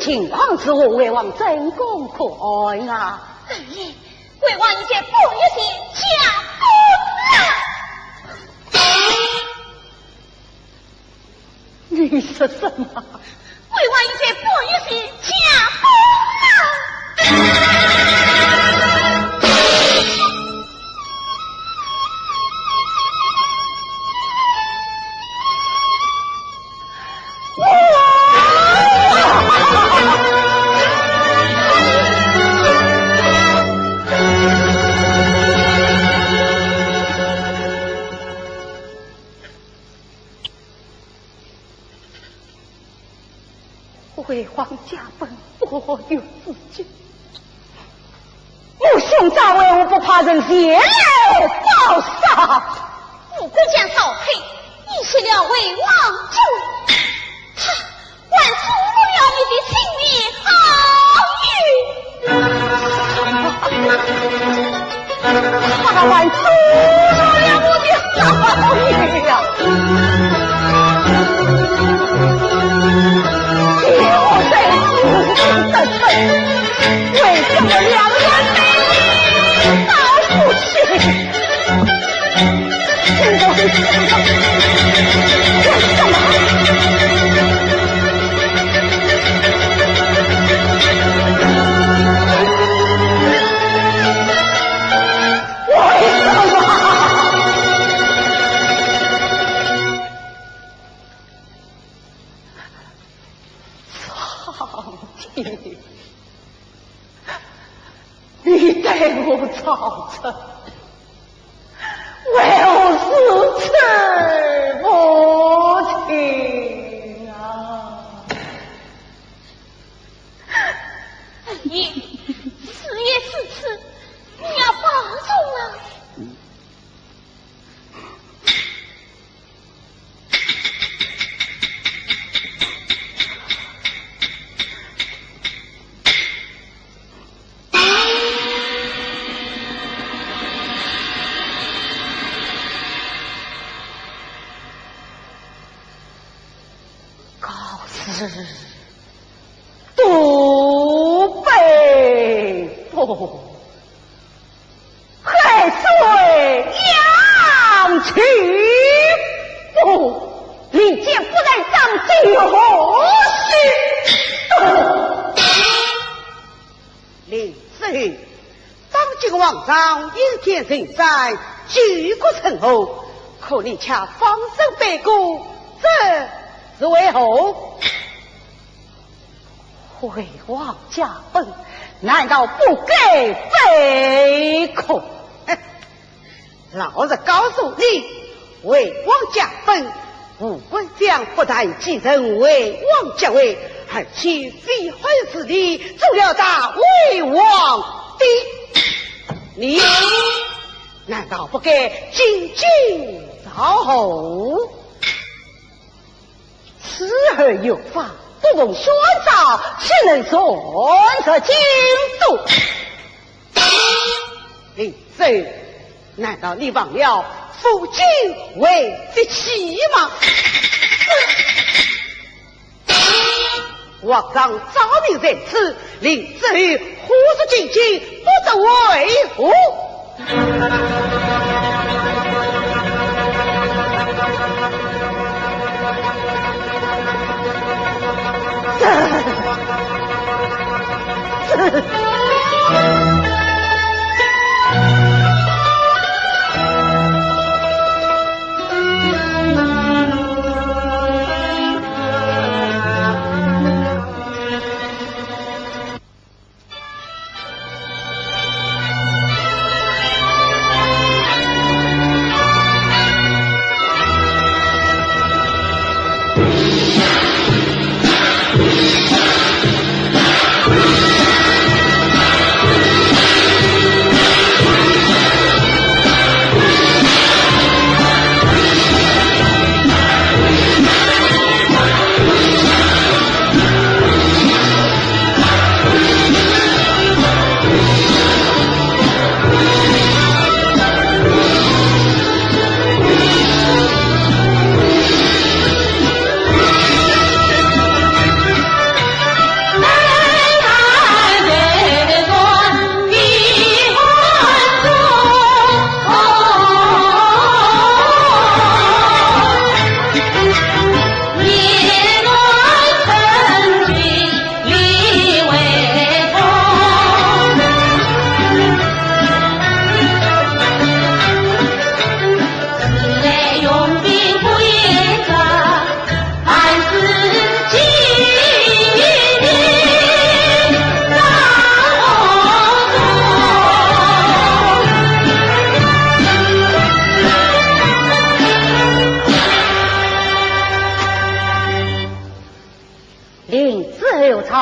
Speaker 2: 情况是我为王真公可爱啊！
Speaker 1: 二爷，为王一些不一些下功啊！
Speaker 2: 你说什么？
Speaker 1: 为王一些不一些下功啊！
Speaker 2: 为皇家本我有自觉，母兄早为我不怕人血泪报杀，
Speaker 1: 五姑将少配，一起了为王舅，他还输入了你的情谊好
Speaker 2: 意，他还输入了我的好意呀！为什么两人没到不去？现在是什么？为什么？你对我造成，为我是吃不清啊！
Speaker 1: 二爷，是也是此，你要保重啊！
Speaker 2: 杜北风，海水扬去不，李见不来张继何须？
Speaker 7: 李子，当今王朝阴天人在，举国称后，可你恰放生北国，这是为何？
Speaker 2: 回王家本，难道不给非空？
Speaker 7: 老子告诉你，为王家本，吴官将不但继承为王家位，而且非婚之礼，做了大为王的。你难道不该进京造后？
Speaker 2: 此而有法。不奉宣召，岂能顺着京都？
Speaker 7: 李子，难道你忘了父亲为的妻吗？王上早明在此，李子何时进京，不得为何？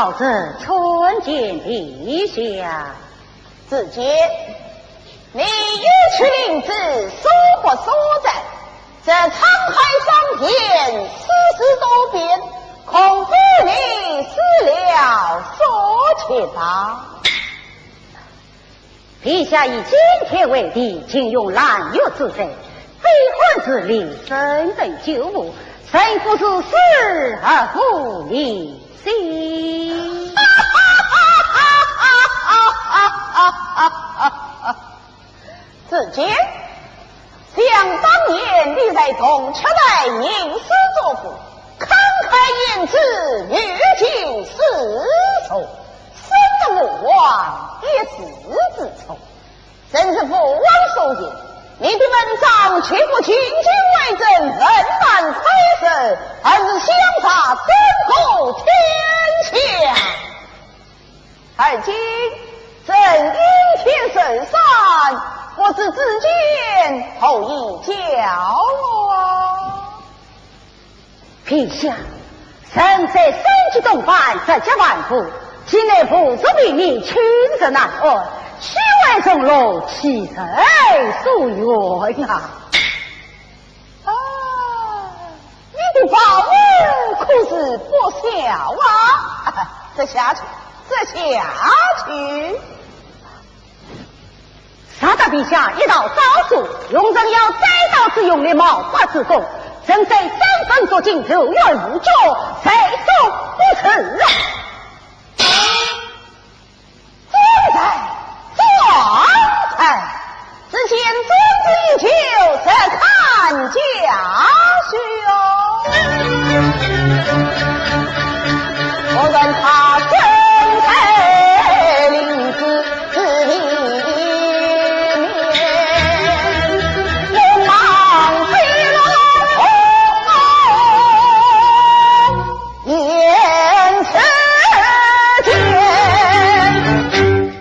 Speaker 2: 朝着春见陛下。
Speaker 4: 子杰，你欲去令子所不所在？这沧海桑田，世事多变，恐怕你死了所切吧。
Speaker 2: 陛下以今天为例，请用滥用之罪，非婚之礼，深等救母，臣不是死而不离心。
Speaker 4: 子杰，想当年你在东车来吟诗作赋，慷慨言辞，阅尽世俗，生得我王也自自从。真是父王所言，你的文章却不亲亲为证，人难猜测，而是相差争后天下。而今正阴天神山，我是之间后一角落。
Speaker 2: 陛下，臣在身居东藩，在家万户，今日不足命令亲自南岸，虚伪中路，其谁所愿啊？
Speaker 4: 你的宝物可是不小啊！这下去。
Speaker 2: 杀大陛下一道招数，用人要栽刀之用的毛发之功，正在三分作尽，有缘无着，谁说不耻啊？
Speaker 4: 壮才，之前尊子一求，则看家训我问他真才领子之里面，我忙飞龙言辞间，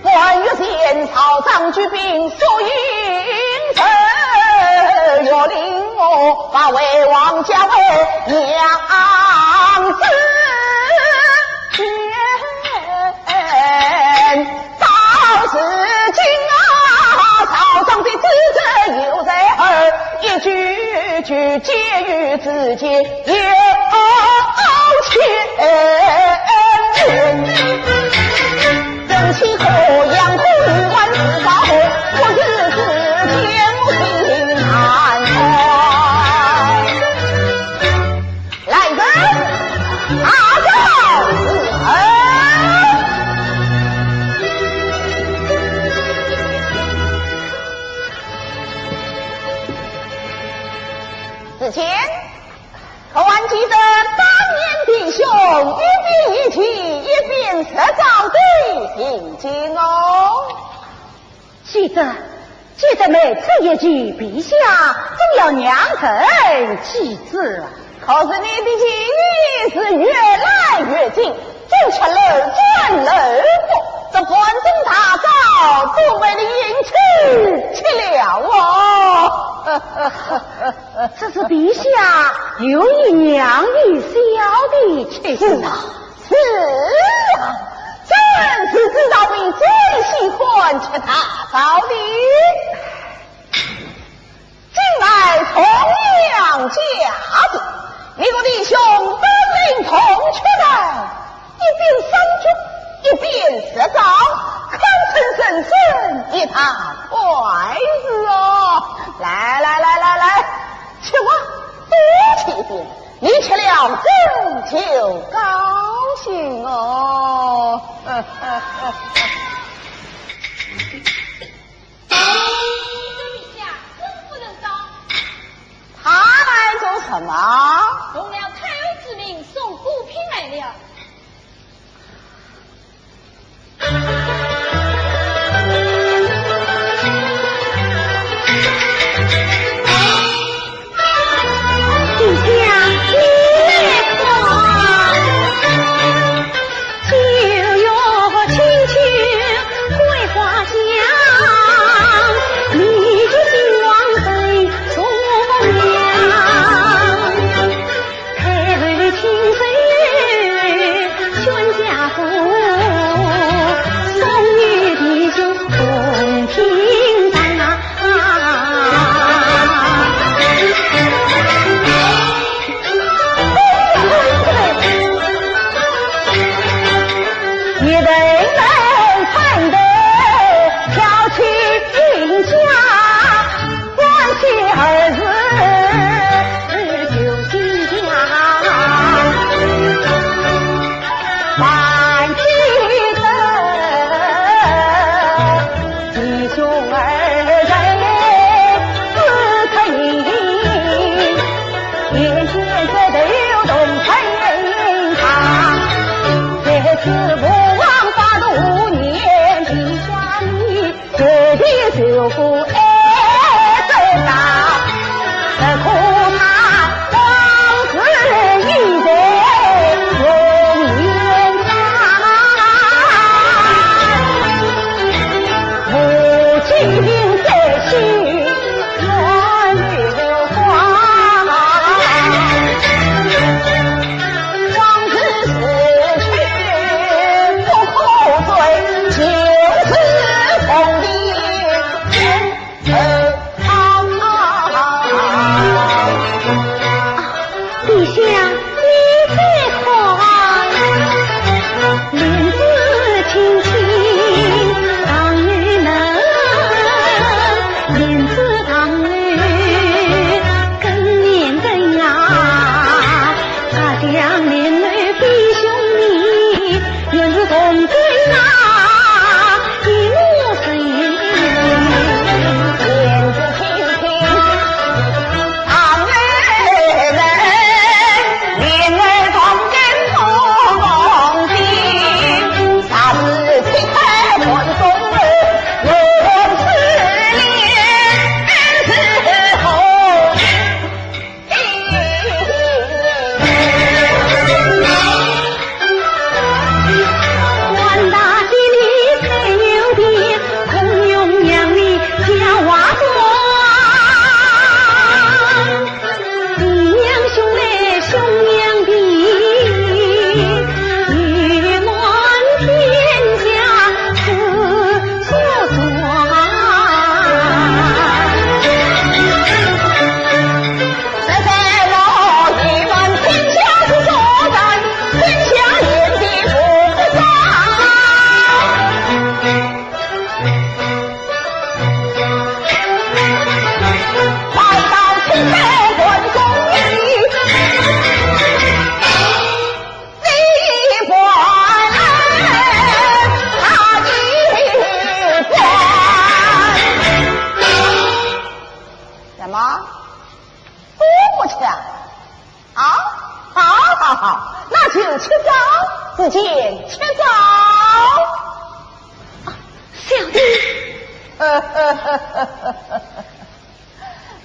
Speaker 4: 关于前朝张举兵所应承，若令我把为王家为娘子到至今啊，朝上的职责又在耳，一句句皆与之间有牵连。正气何样呼唤自保，我日子将平安来人，阿照子之前，可还记得当年弟兄一并一起，一并设造的行径哦？
Speaker 2: 记得每次一举，陛下总要娘臣记之啊。
Speaker 4: 可是你的际遇是越来越近，正吃了转了过，这关中大灶都被你引去了哦。
Speaker 2: 这是陛下有意娘与小的气势啊！
Speaker 4: 是啊，真是知道你最喜欢吃大灶的。近来同样家子，你我弟兄本领同出来，一边商军，一边设灶，堪称神圣一堂快事哦！来，吃我多吃点，你吃了真就高兴哦。他来做什么？
Speaker 1: 奉了太后之命，送补品来了。
Speaker 2: 你的金王妃送娘。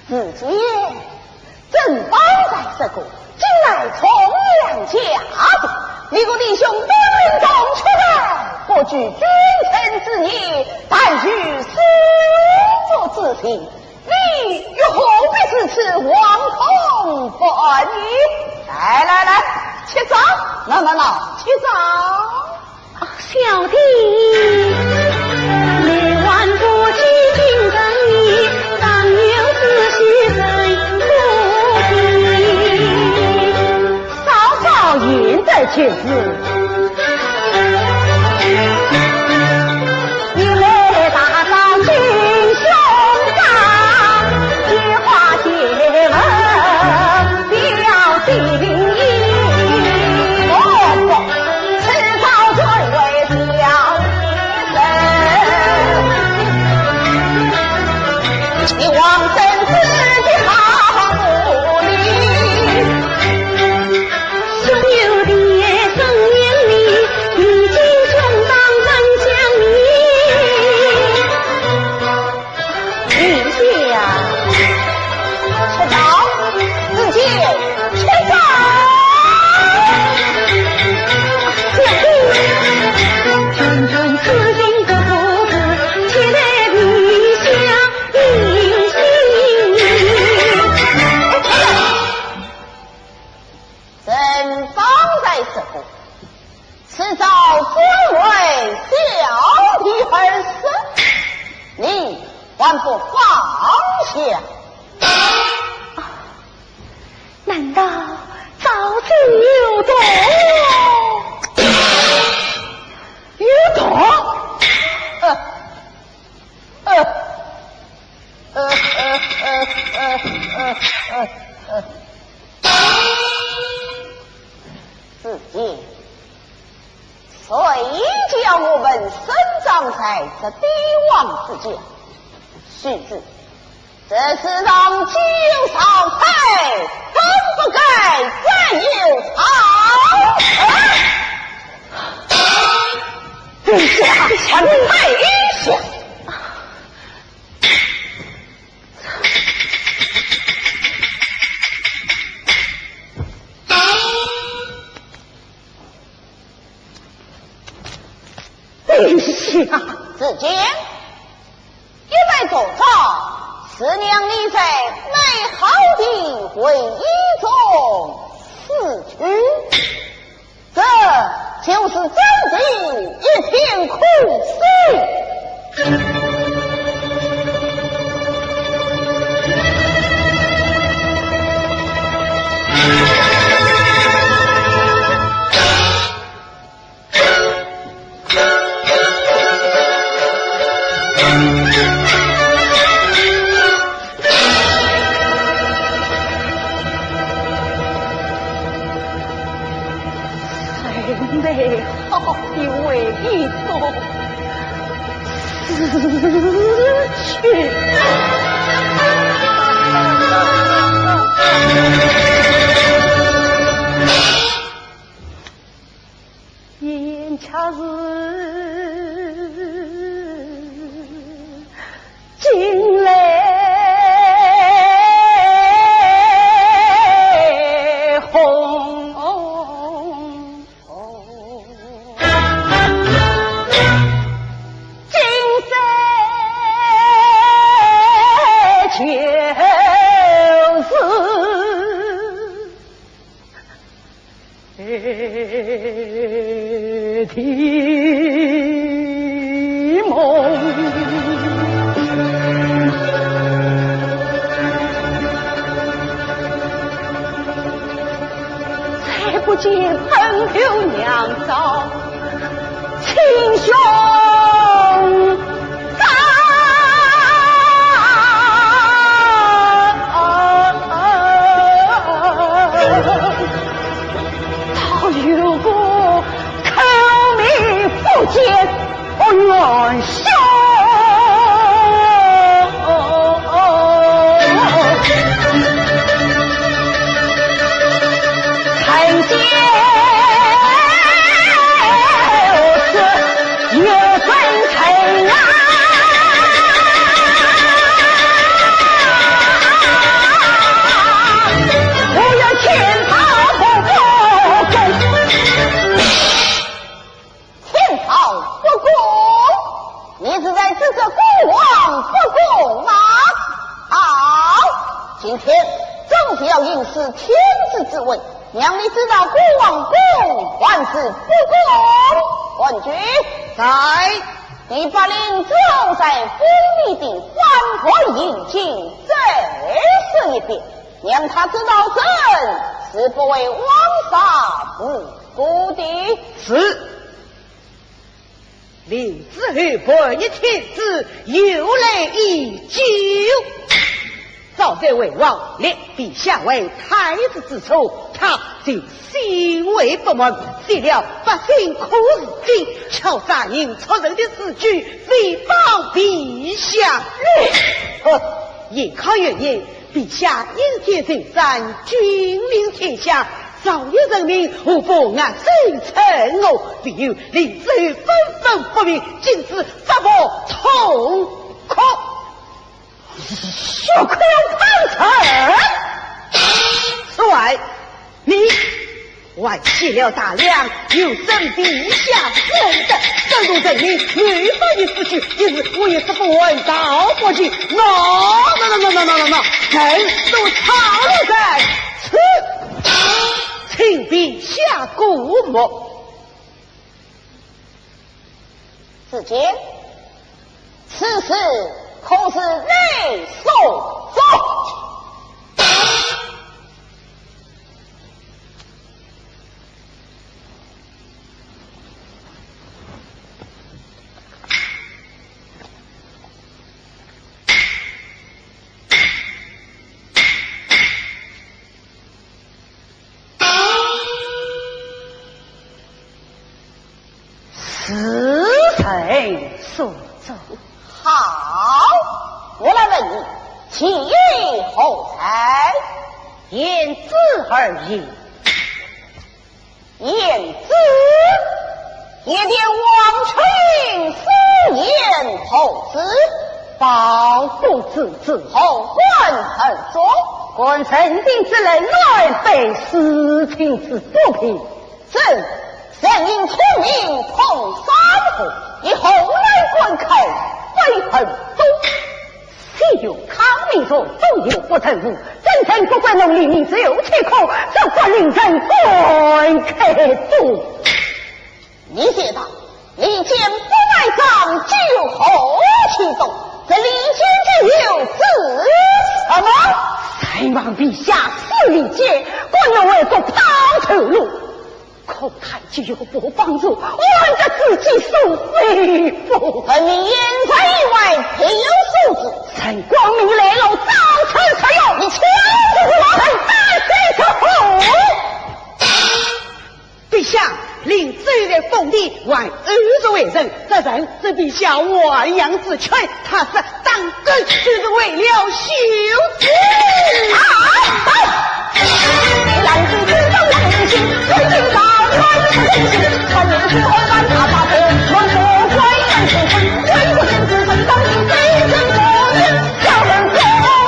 Speaker 4: 子杰正邦在这个，今来从良家的，你个弟兄本中出来，不惧君臣之义，但须私我之心。你又何必支持王通不义？来，起早，闹，起早。
Speaker 1: 小弟每晚不记听真理，当有仔细真不比，
Speaker 2: 稍稍赢得去子。因为大嫂君兄长，一话结文表心意。
Speaker 4: 你望真自己好不理，
Speaker 1: 兄友的生命里，历经兄长人将你。
Speaker 4: 你家吃早，自己吃早。
Speaker 1: 君此心不不知，且待你相应心。
Speaker 4: 正方在这个，迟早尊为小弟而死，你还不放下？
Speaker 1: 难道早知有毒？
Speaker 4: 有毒？自己谁叫我们生长在这帝王之家？须知这是让旧朝菜，更不该再有朝。陛下，臣太险。陛下，子建，一脉走照，师娘你在美好的回忆中死去，这就是真的一片苦心。
Speaker 2: 美好的回忆中死去。眼瞧是进来红。的梦，再不见朋友娘早，亲兄长。有过口名不见，我元凶。看见我是月份尘埃。
Speaker 4: 是在指责国王不公吗？好，今天正是要应是天子之位，让你知道国王公还是不公。文君
Speaker 7: 在。
Speaker 4: 你把令走在封闭的欢欢迎亲再说一遍，让他知道朕是不为枉杀无辜的。
Speaker 7: 是。令子后本一天子有来一酒，早在为王立陛下为太子之初，他就心为不满，谁料百姓苦日尽，巧诈引出人的此举诽谤陛下。眼看原因，陛下因天行善，君临天下，早有人民无不安心承我，必有令子后纷纷不明，今次发我痛哭。
Speaker 4: 血口喷臣，
Speaker 7: 此外，你外泄了大量有赠陛下圣的震动人民违法的事情，因此我也是不闻到过去。臣都操了在此，请陛下顾目。
Speaker 4: 只见此事恐是内受众。
Speaker 7: 此臣所奏。
Speaker 4: 好，我来问你，其意何才？
Speaker 7: 言之而已。
Speaker 4: 言之，也点王群私言后之，
Speaker 7: 保护自治，
Speaker 4: 后官很说，
Speaker 7: 官臣定之人来被私情之不平，
Speaker 4: 朕应出名同三户，以后来观口，非很多。
Speaker 7: 昔有康民说总有不成物，真正不管农历民只有切口，这不令人观开度。
Speaker 4: 你写道，李见不爱上就何其动，这李见就有子什么？
Speaker 7: 才望陛下死李见，官人为做抛头路。后台就有不帮助，我的自己所非不。
Speaker 4: 本你言在以外，别有素质。
Speaker 7: 趁光明磊落，早晨使用，
Speaker 4: 你强子我们大罪可护。
Speaker 7: 陛下，令这一的封地万儿子为人，这人是陛下万养之权，他是当根，就是为了修子。
Speaker 4: 蓝子知道两人心，最近大川是人心，看人是多半大把头，王国乖人是分，为国人子分当是非人国人，叫人高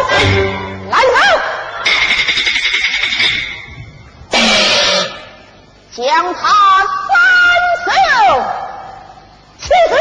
Speaker 4: 兴。来人，将他三手刺死。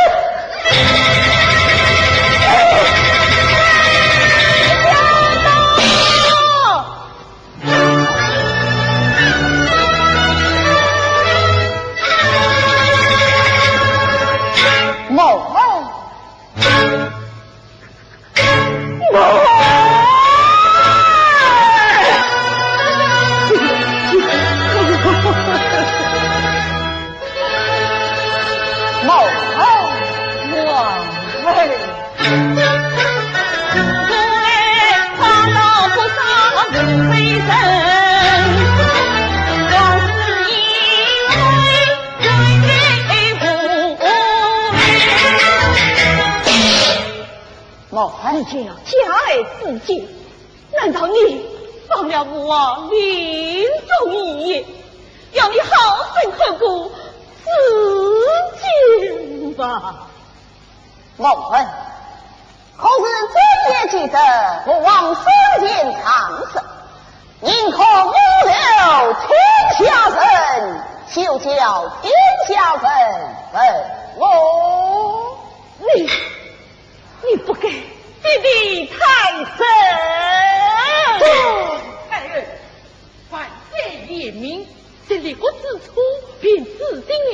Speaker 5: 这样假爱自尽，难道你放了我临终一夜，要你好生刻骨自尽吧？
Speaker 4: 孟芬，可是朕也记得不忘孙坚长生，宁可无留天下人，休叫天下人问我。
Speaker 5: 你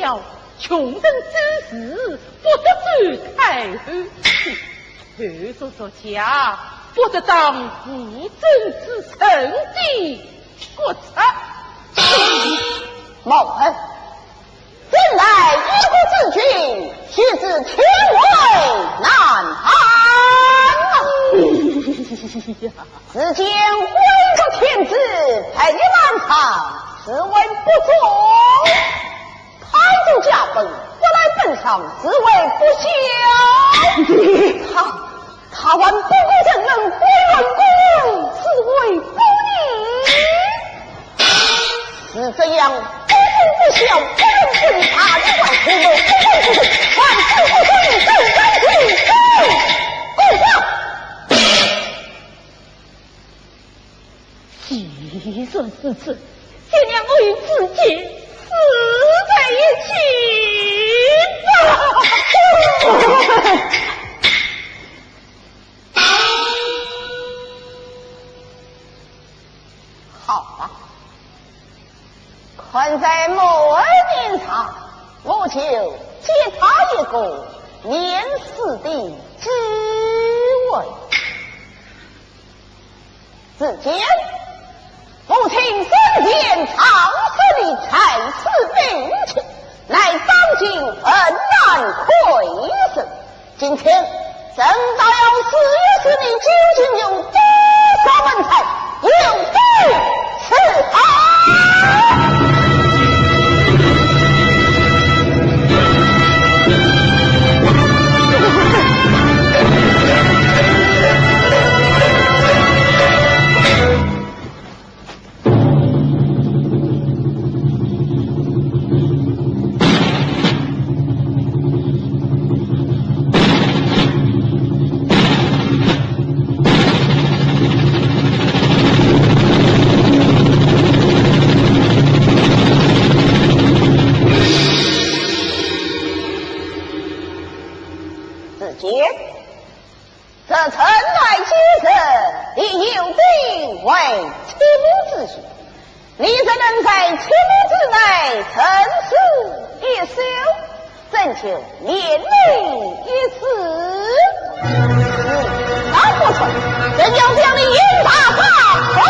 Speaker 5: 小，穷人之事不得罪太后。传说说家不得当妇政之臣的国策。
Speaker 4: 某恩，朕来一国之君，须知天位难安。只见威国天子陪满堂，此为不忠。太祖驾崩，我来本上，只为不孝。他还不顾正人归文公，只为不义。是这样，不忠不孝，不能治他，一万出谋，不能不正，万事不顺，正该去。共上。
Speaker 5: 既然是此，就让我与自己死在一起吧。
Speaker 4: 好吧，看在某儿面上，我就借他一个免死的职位。只见父亲身边长设的才是兵器，乃当今恩难馈赠。今天正道要试一试你究竟有多少文采，有对是好。这城外之人，已有定为七母之训。你怎能在七母之内生死一休？征求免令一死。那不成，朕要将你严打发人生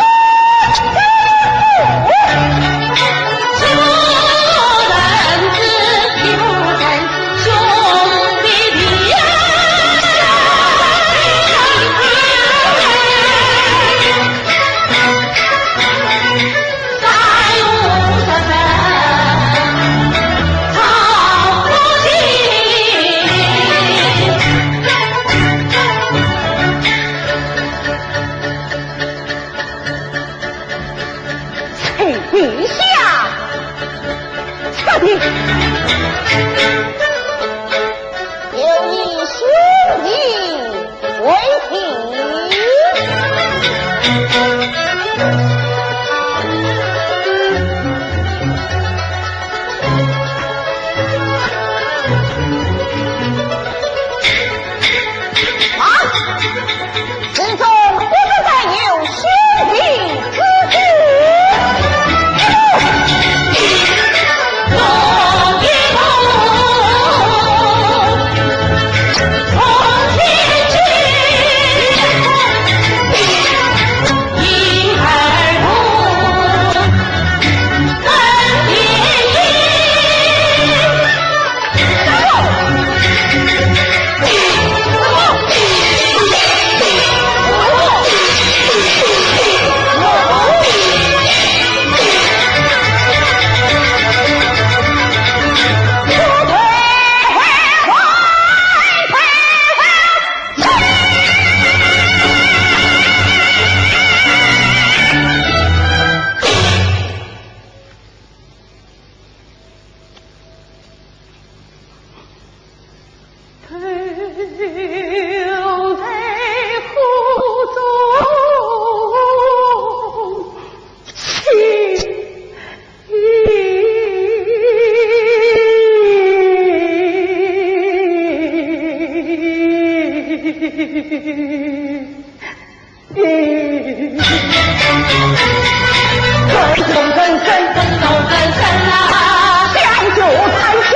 Speaker 4: 啊，相助才是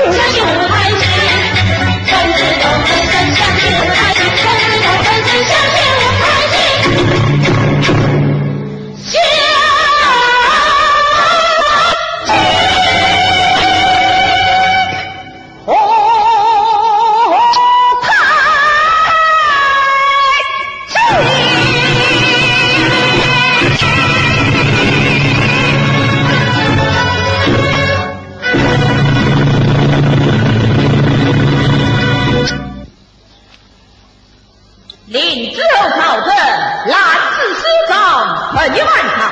Speaker 4: 令之后朝政，滥治失纲，横一漫长，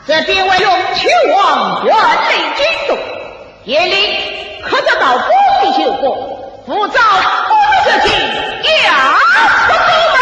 Speaker 4: 这便为用求王远离军中，也令可得到封地修国，不遭不这情，压不出门。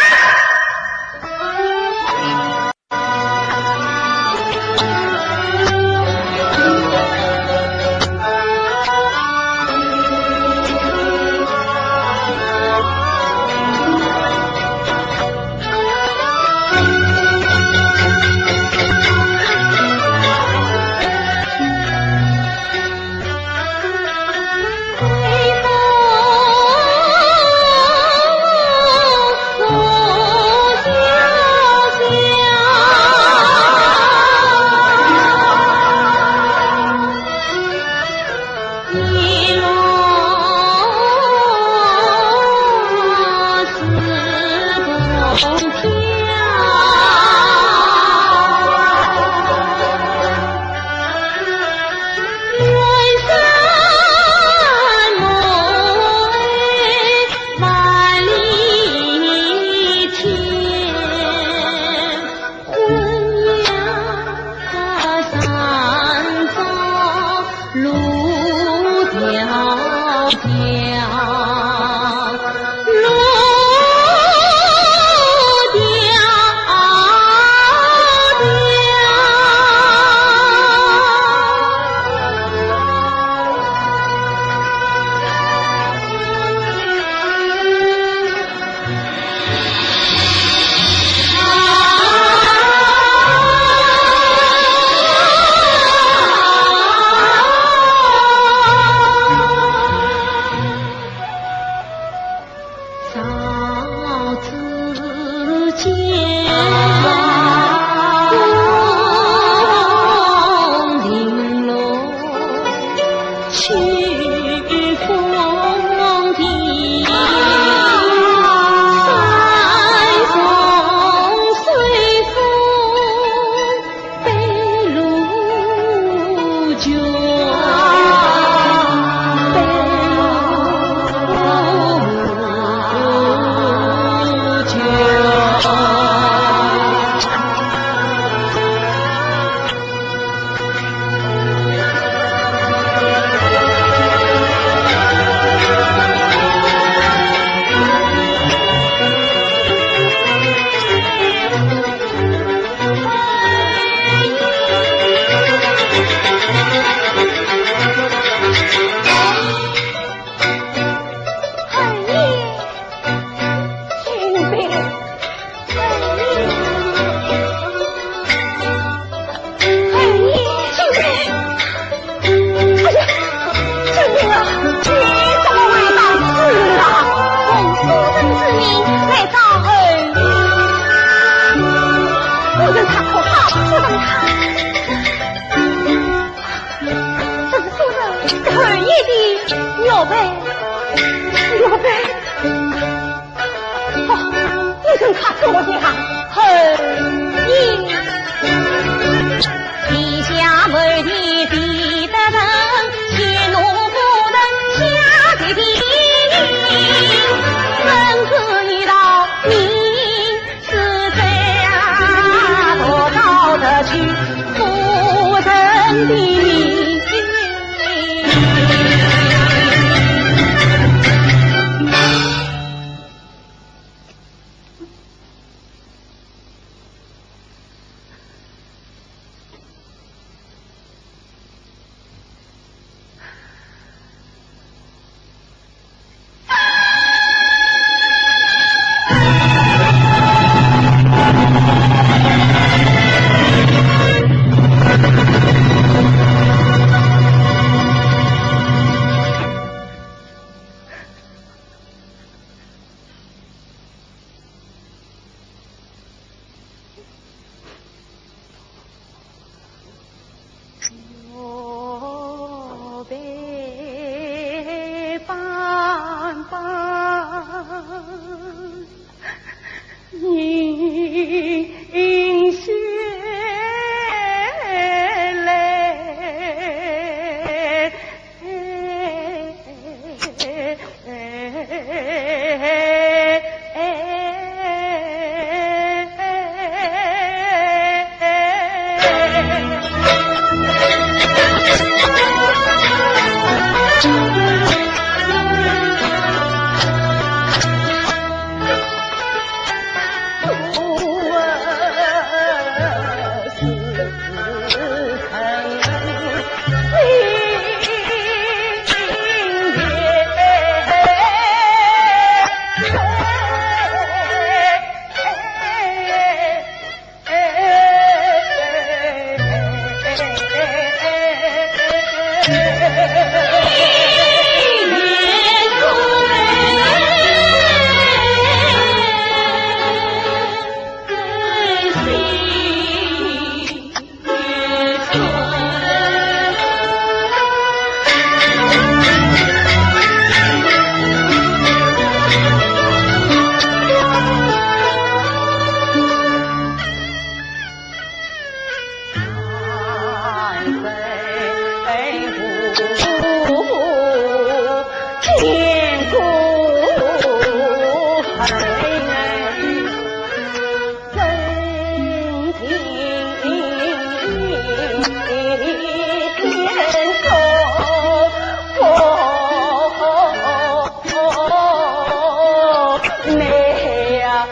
Speaker 2: 美呀！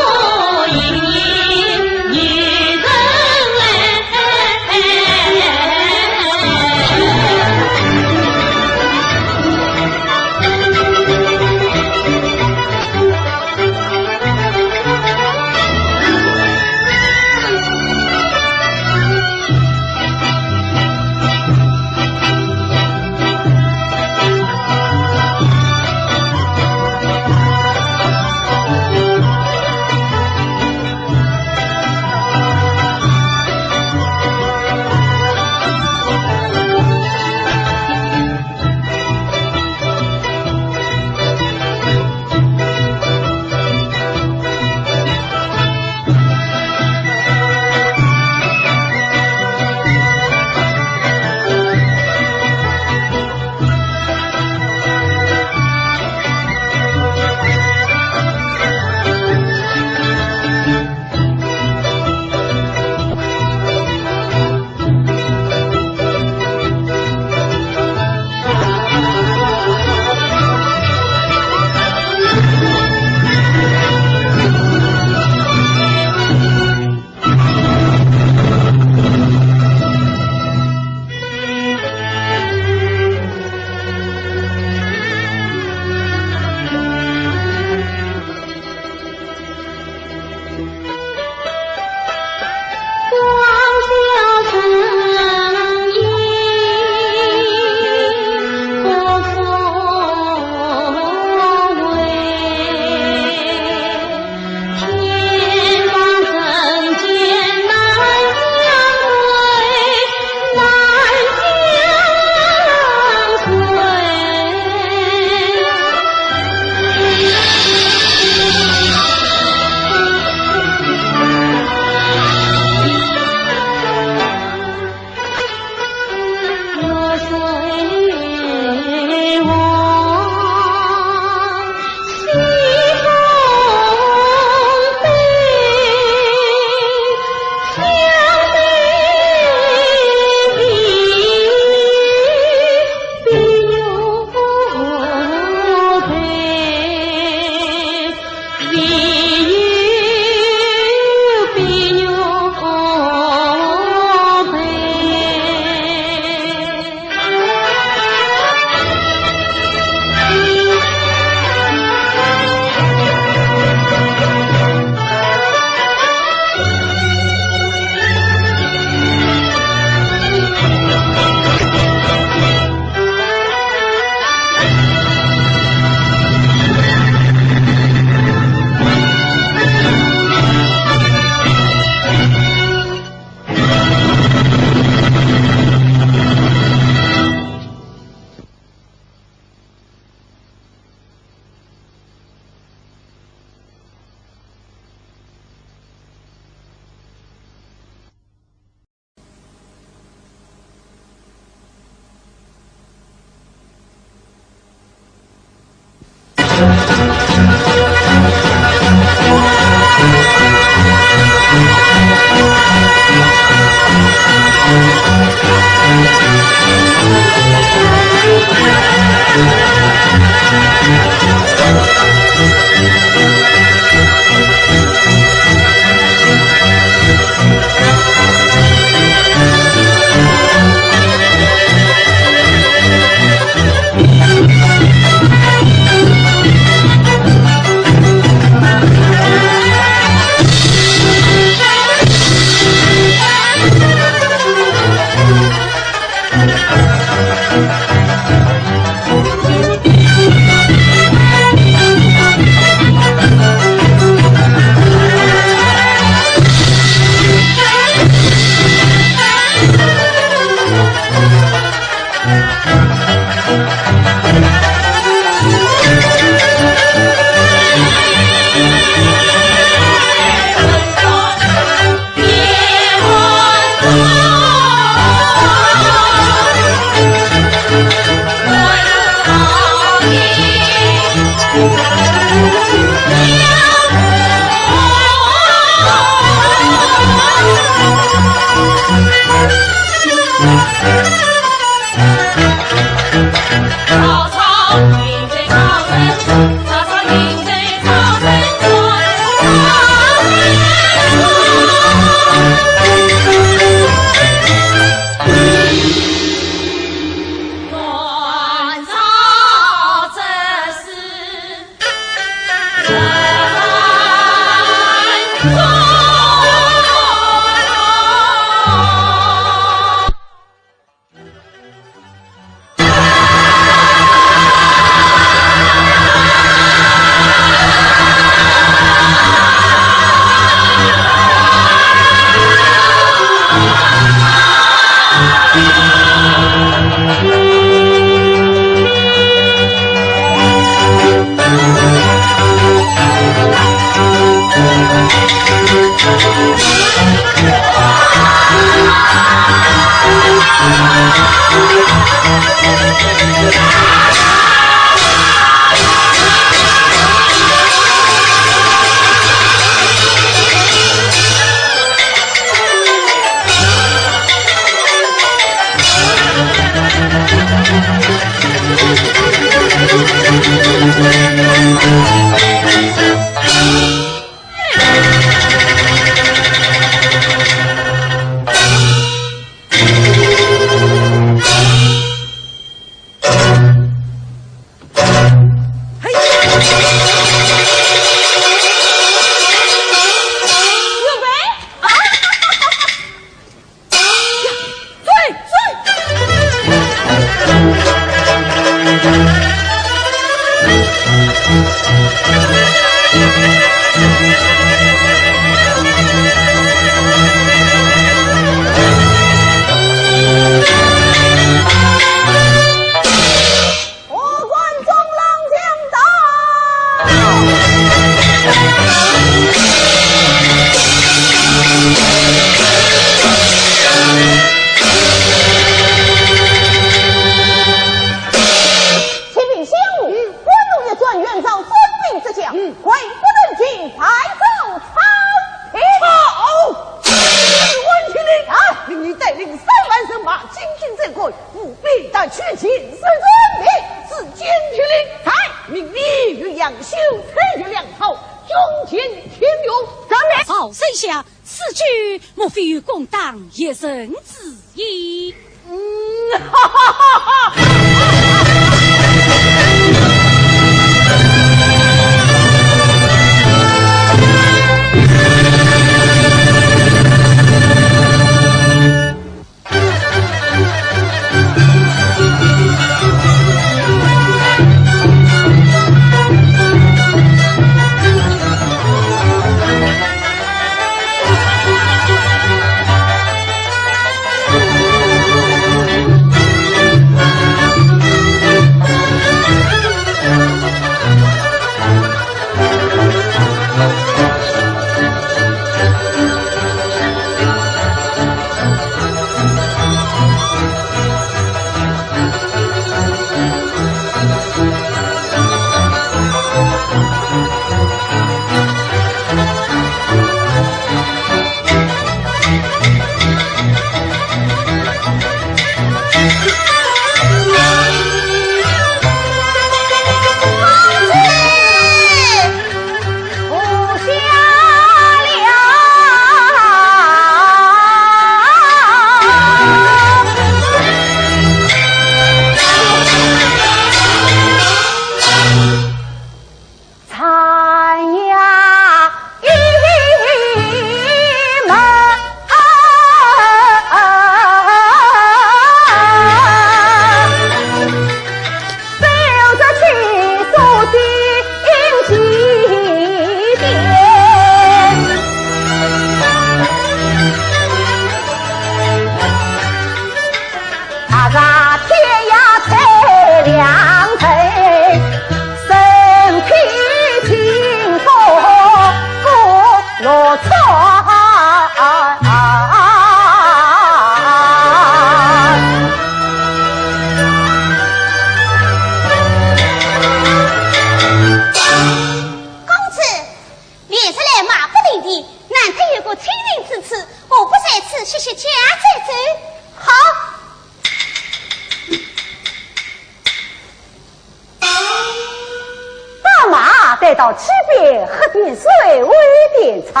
Speaker 2: 爷喝点水，喂点草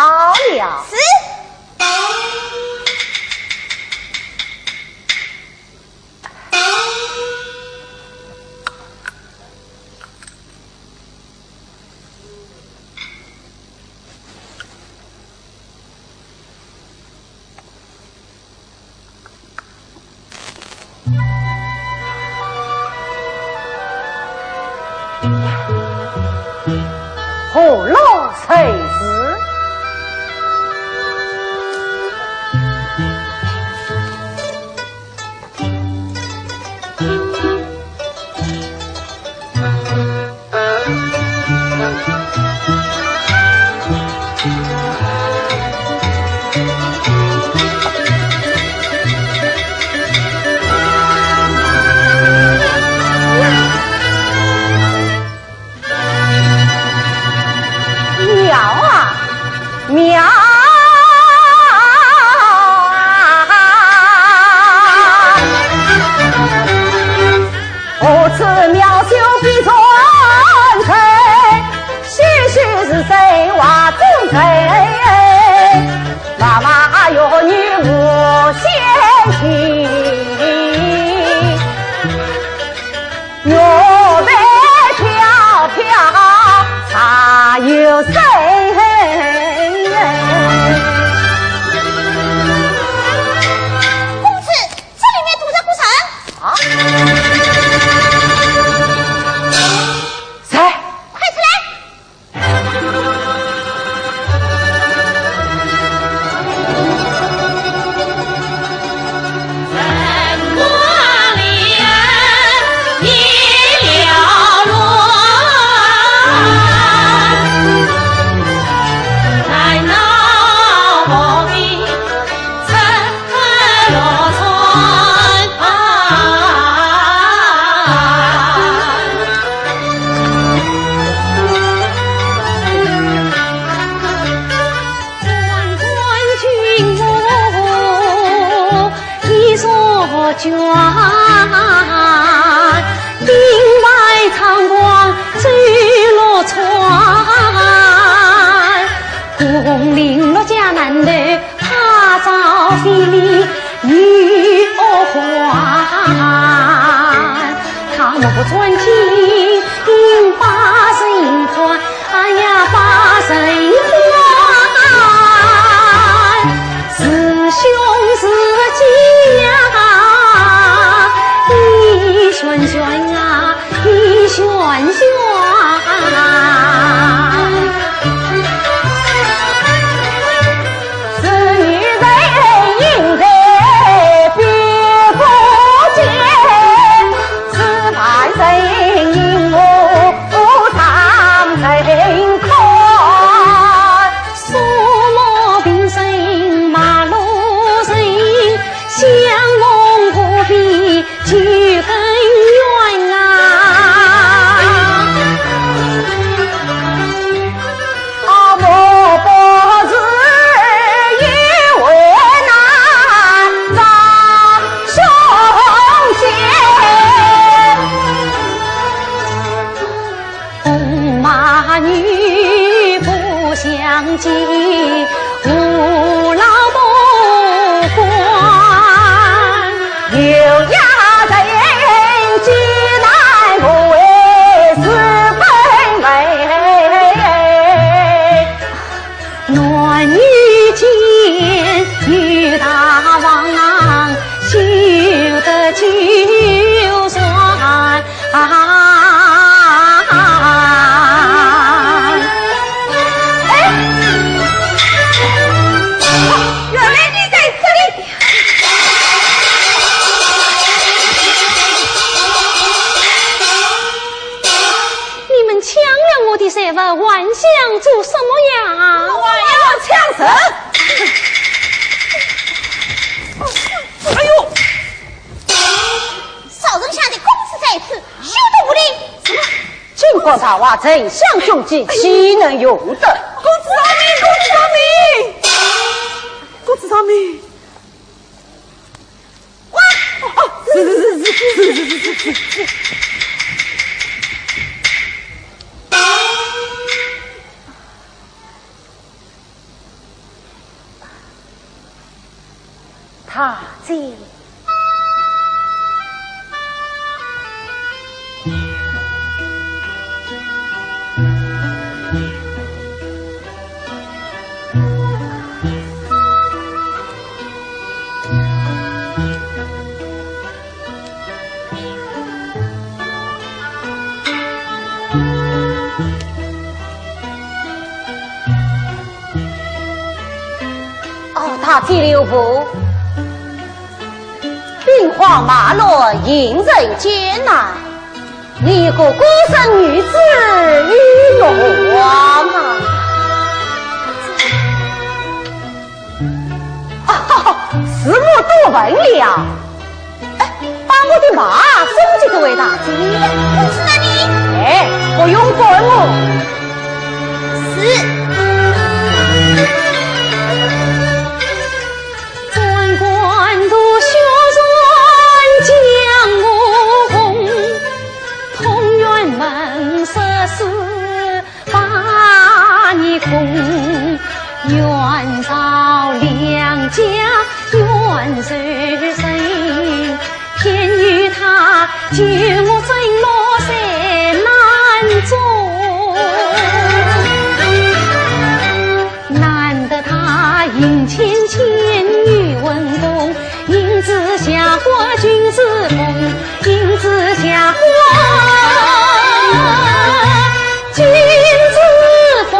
Speaker 2: 了。
Speaker 4: 是。
Speaker 2: 何劳谁事？苗我此苗秀比传承，须须是谁话中贼？妈妈有女无贤妻，若为飘飘才有谁？卷，兵外苍光坠落川，攻领了江南的怕遭非礼与恶还，他们不专情应把人还，哎呀把人还，师兄师姐呀，旋旋啊，一旋旋，是女人应该别不见，是派人应我当人看，苏罗平生马路人，相逢不必去恨。女不相及，无老不欢，有呀人既来不为是非美，暖女间女大王修得就算这份玩想做什么呀？
Speaker 4: 我要枪神！
Speaker 6: 哎呦！
Speaker 4: 少人下的公子在此，休得无礼！
Speaker 2: 什么？经过大话，丞相凶器，岂能用得？
Speaker 6: 公子饶命！公子饶命！公子饶命！
Speaker 4: 哇！
Speaker 6: 是。
Speaker 2: 踏进。踏进六步，兵荒马乱，迎人艰难，你个孤身女子与我嘛？师母多闻了，把我的马送给这位大姐。
Speaker 1: 我是那里？
Speaker 2: 不用管我。
Speaker 1: 是。愿造良家愿受生，偏与他救我真落山难中，难得他迎千千与文公，英姿霞花君子风，英姿霞花君子风。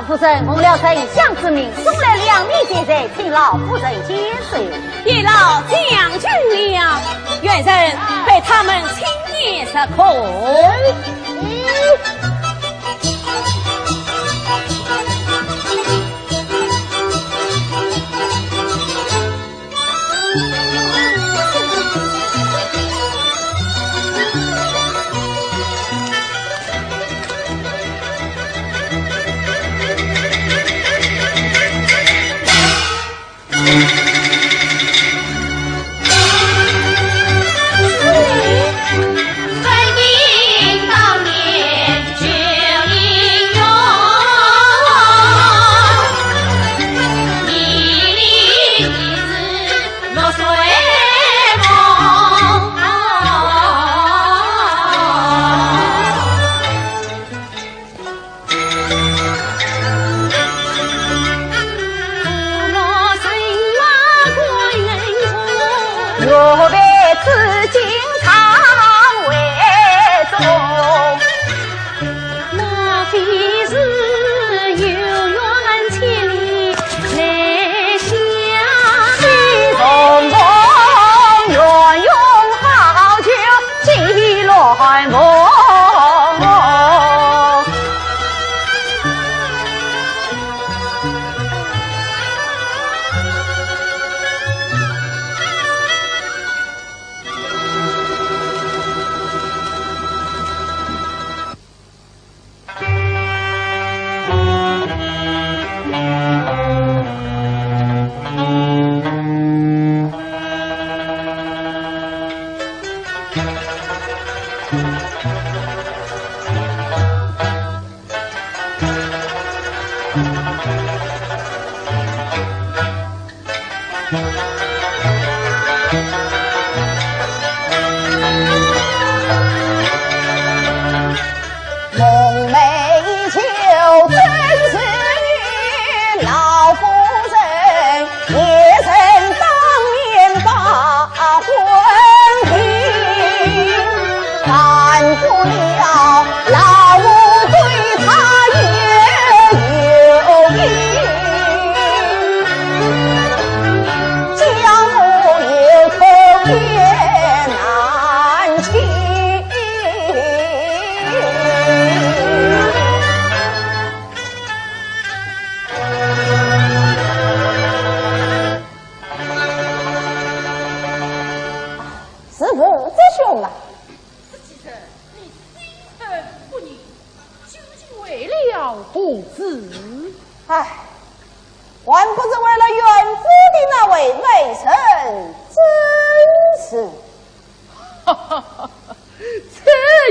Speaker 2: 夫人蒙了丞相之命，送来2名奸贼，请老夫人接受。
Speaker 4: 也劳将军了，元人被他们亲眼识破。
Speaker 2: 梦。梦寐以求真是你老夫人，也曾当年把魂停，看不了老母对他也有意，将母有口也难弃。师父，这兄啊！
Speaker 5: 其实你心诚不宁，究竟为了不知？
Speaker 2: 唉，还不是为了远府的那位美臣，真是。
Speaker 5: 哈哈哈！这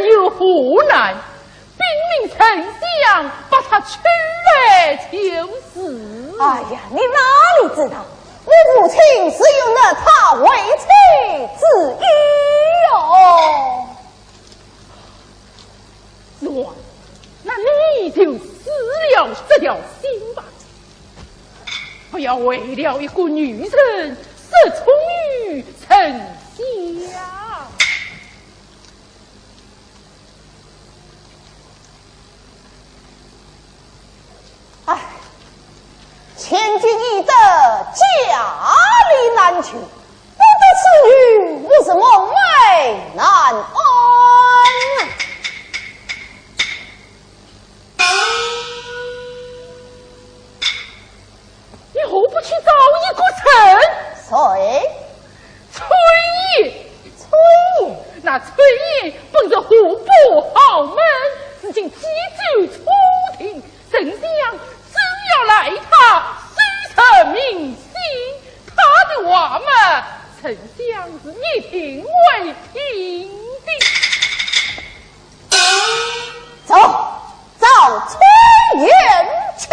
Speaker 5: 有何难？兵临丞相，把他取来就是。
Speaker 2: 哎呀，你哪里知道？我父亲是有了他为妻之意哦。
Speaker 5: 算，那你就死了这条心吧，不要为了一个女人失宠于丞相。
Speaker 2: 唉，千军易得，家里难求。不得此女，我是梦寐难安。
Speaker 5: 你何不去找一个臣？
Speaker 2: 谁？
Speaker 5: 崔烨。
Speaker 2: 崔烨？
Speaker 5: 那崔烨本着户部豪门，如今急走出庭，丞相只要来他，虽成民心，他的话嘛，丞相是一定会听的。
Speaker 2: 走，找崔烨去。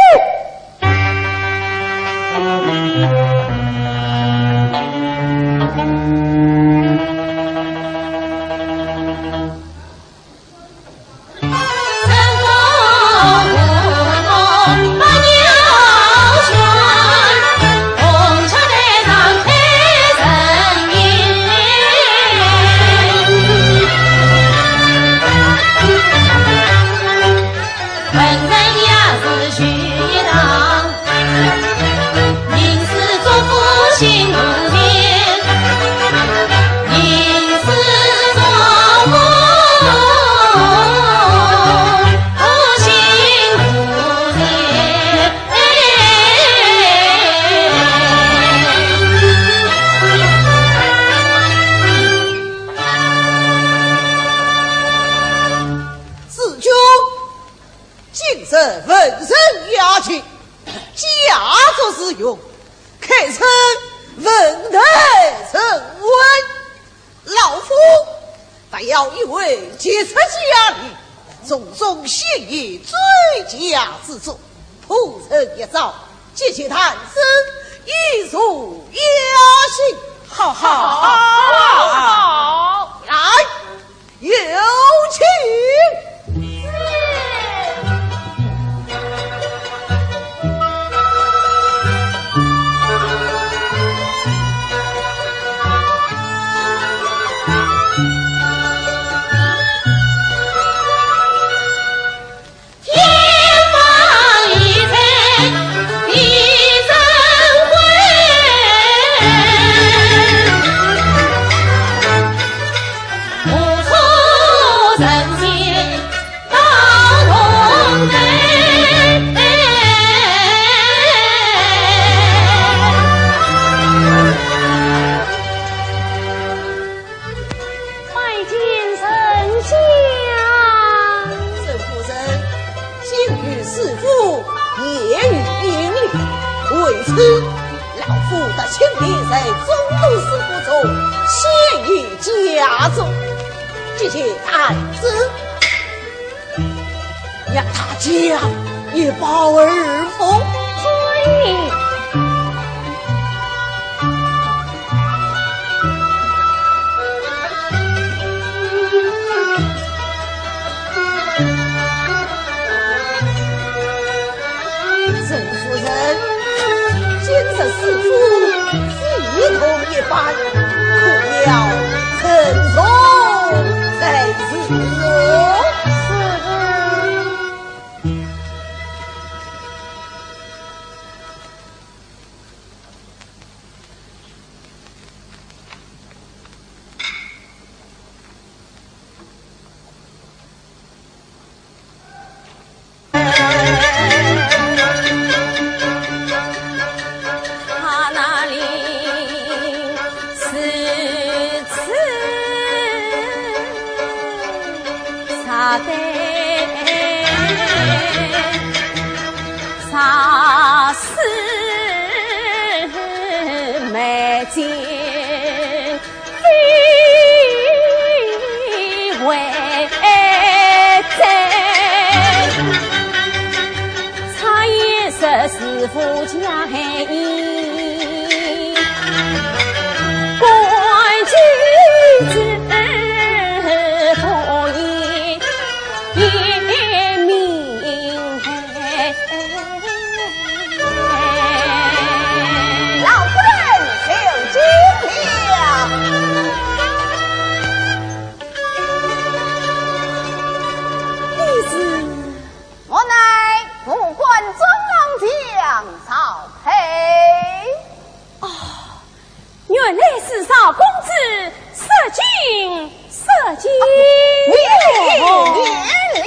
Speaker 3: 谢谢谈生，一如雅兴。好好好，来，有请。
Speaker 8: 我
Speaker 3: 师傅夜雨引领，为此老夫的亲笔在中都师傅中献于家中，这些案子让他家也保而封。
Speaker 1: 遵
Speaker 3: 师傅一同一般，可要承受在此哦。
Speaker 2: 师傅家黑关雎子不也明老夫人就惊了。弟子我乃副官中将曹丕。哦，原来是少公子射精。免礼。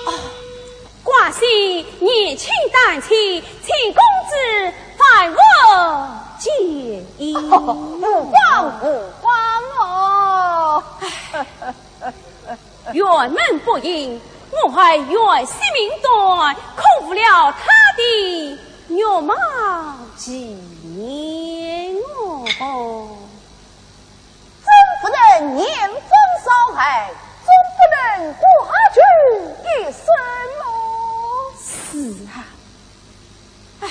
Speaker 2: 哦，寡喜年轻胆气，请公子范我建议。不慌哦。辕门不应，我还原性命短，控不了他的肉毛纪念哦。真不能年丰少害，总不能寡君一生哦。是啊，唉，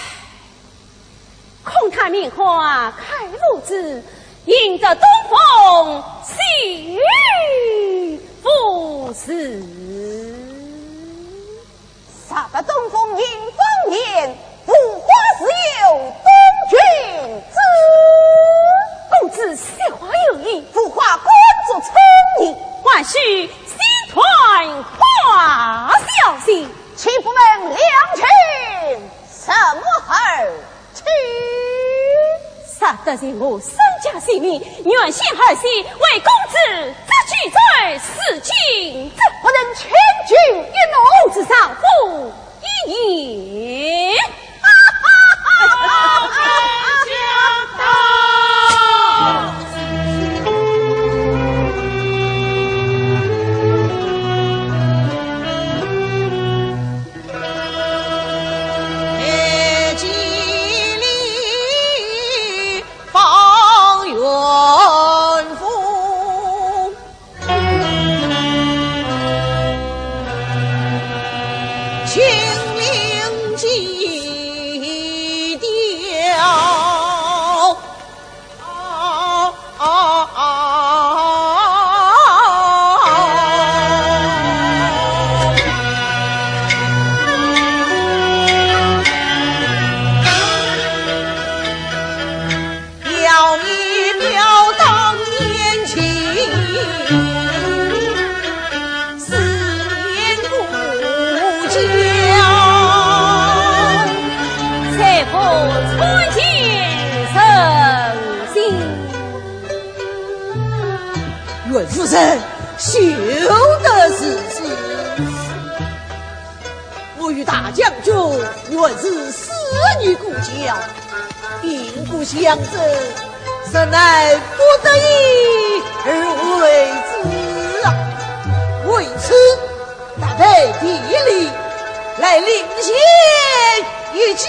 Speaker 2: 空谈名花开路子，迎着东风细雨不死。啥个东风迎风言，浮华自有东君知。公子说话有意，浮华关注聪明，还需心传花消息。岂不问良禽什么儿去？杀得是我身家性命，原先儿媳为公子这举罪死尽，怎不能全军一怒之上负一言？
Speaker 3: 阮夫人休得自私，我与大将军原是死女故交，并不相争，实乃不得已而为之啊！为地里，来领先一击。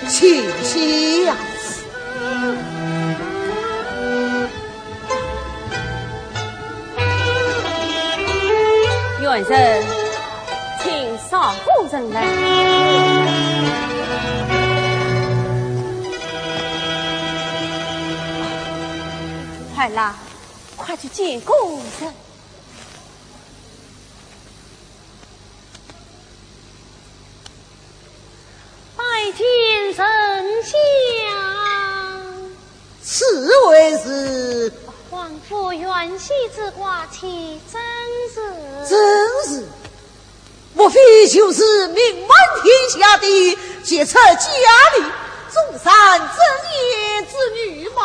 Speaker 3: 请息呀！
Speaker 2: 元神，请上夫人来。快啦，快去见公人。
Speaker 1: 天神下，
Speaker 3: 此为是
Speaker 1: 皇父元夕之挂起，真是
Speaker 3: 莫非就是名满天下的杰出佳丽中山正业之女吗？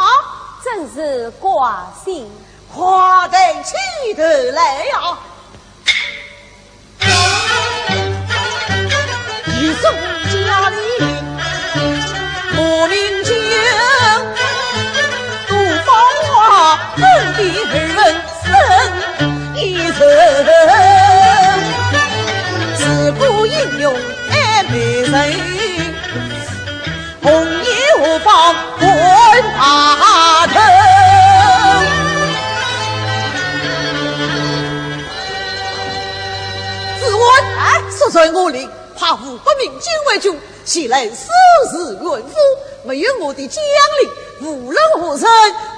Speaker 2: 真是挂心，
Speaker 3: 夸得起得来呀！一众佳丽莫名惊，杜芳华本地二人生一生，自古英勇爱美人，红颜无妨滚大头。自问实在我令，怕无不明君为君，岂能收拾怨妇？没有我的将领，无论何人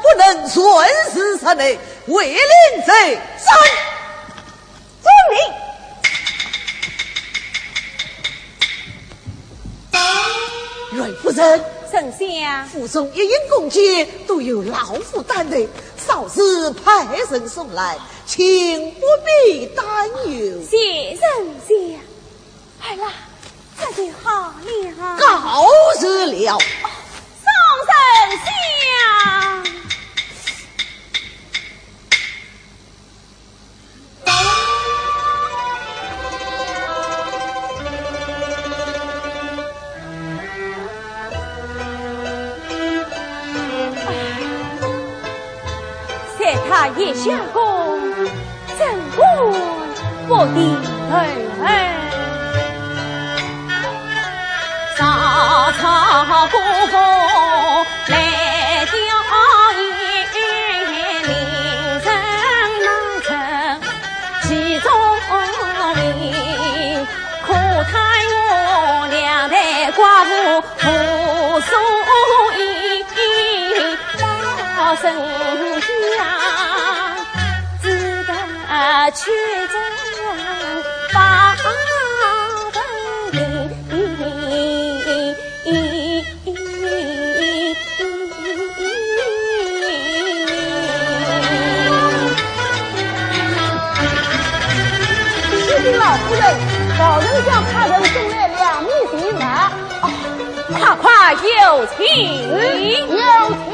Speaker 3: 不能顺势城内，为令在身。遵命。阮夫人，
Speaker 2: 丞相，
Speaker 3: 府中一应公爵都有老夫担内，稍时派人送来，请不必担忧。
Speaker 2: 谢丞相。好啦，这就好了。
Speaker 3: 告辞了。
Speaker 2: 宋丞相。谢他叶相公，怎会不敌儿？沙场古风来吊引，名声难成其中名，可叹我两代寡妇无所依，老丞相只得去征八本领。
Speaker 4: 老夫人，老人向他人送来2米地马，
Speaker 2: 快快有请，
Speaker 4: 有请。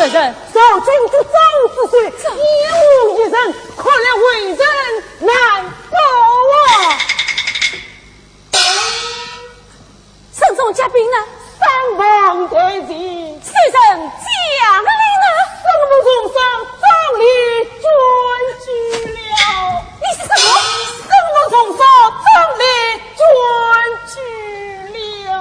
Speaker 5: 的人？
Speaker 4: 少君之早之岁，一无一人，可怜为人难保啊！
Speaker 5: 身中嘉宾呢？
Speaker 4: 三王对敌，
Speaker 5: 此人将领呢？
Speaker 4: 生母重伤，葬礼准举了。
Speaker 5: 你是什么？
Speaker 4: 生母重伤，葬礼准举了。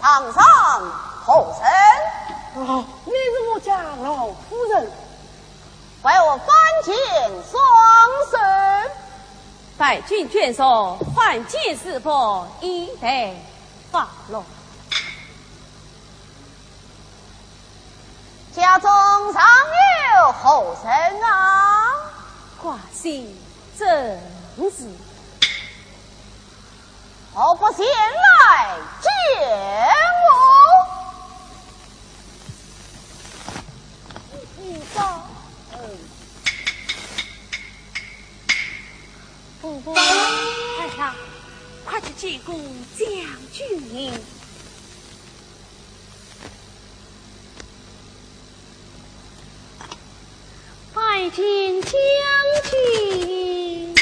Speaker 4: 堂上后生，
Speaker 2: 你是我家老夫人，
Speaker 4: 为我翻见双手。
Speaker 5: 待君眷属换见是否一得放落？
Speaker 4: 家中尚有后生啊，
Speaker 5: 寡姓正是。
Speaker 4: 何不先来见我？
Speaker 5: 父母，太上，快去接过将军。
Speaker 1: 拜见将军。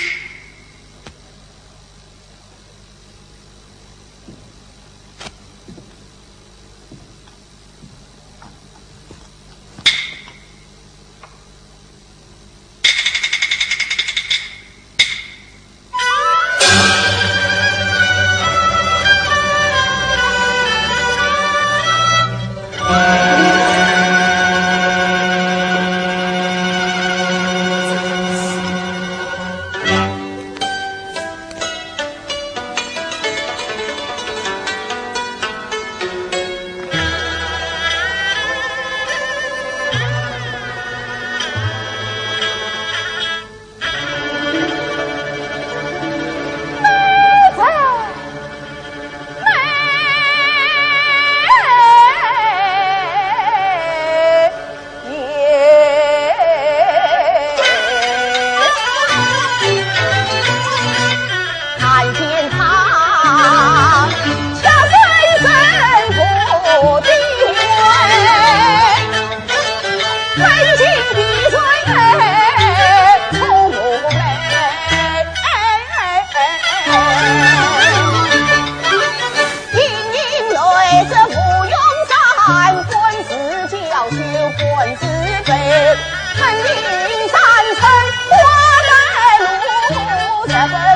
Speaker 4: 分。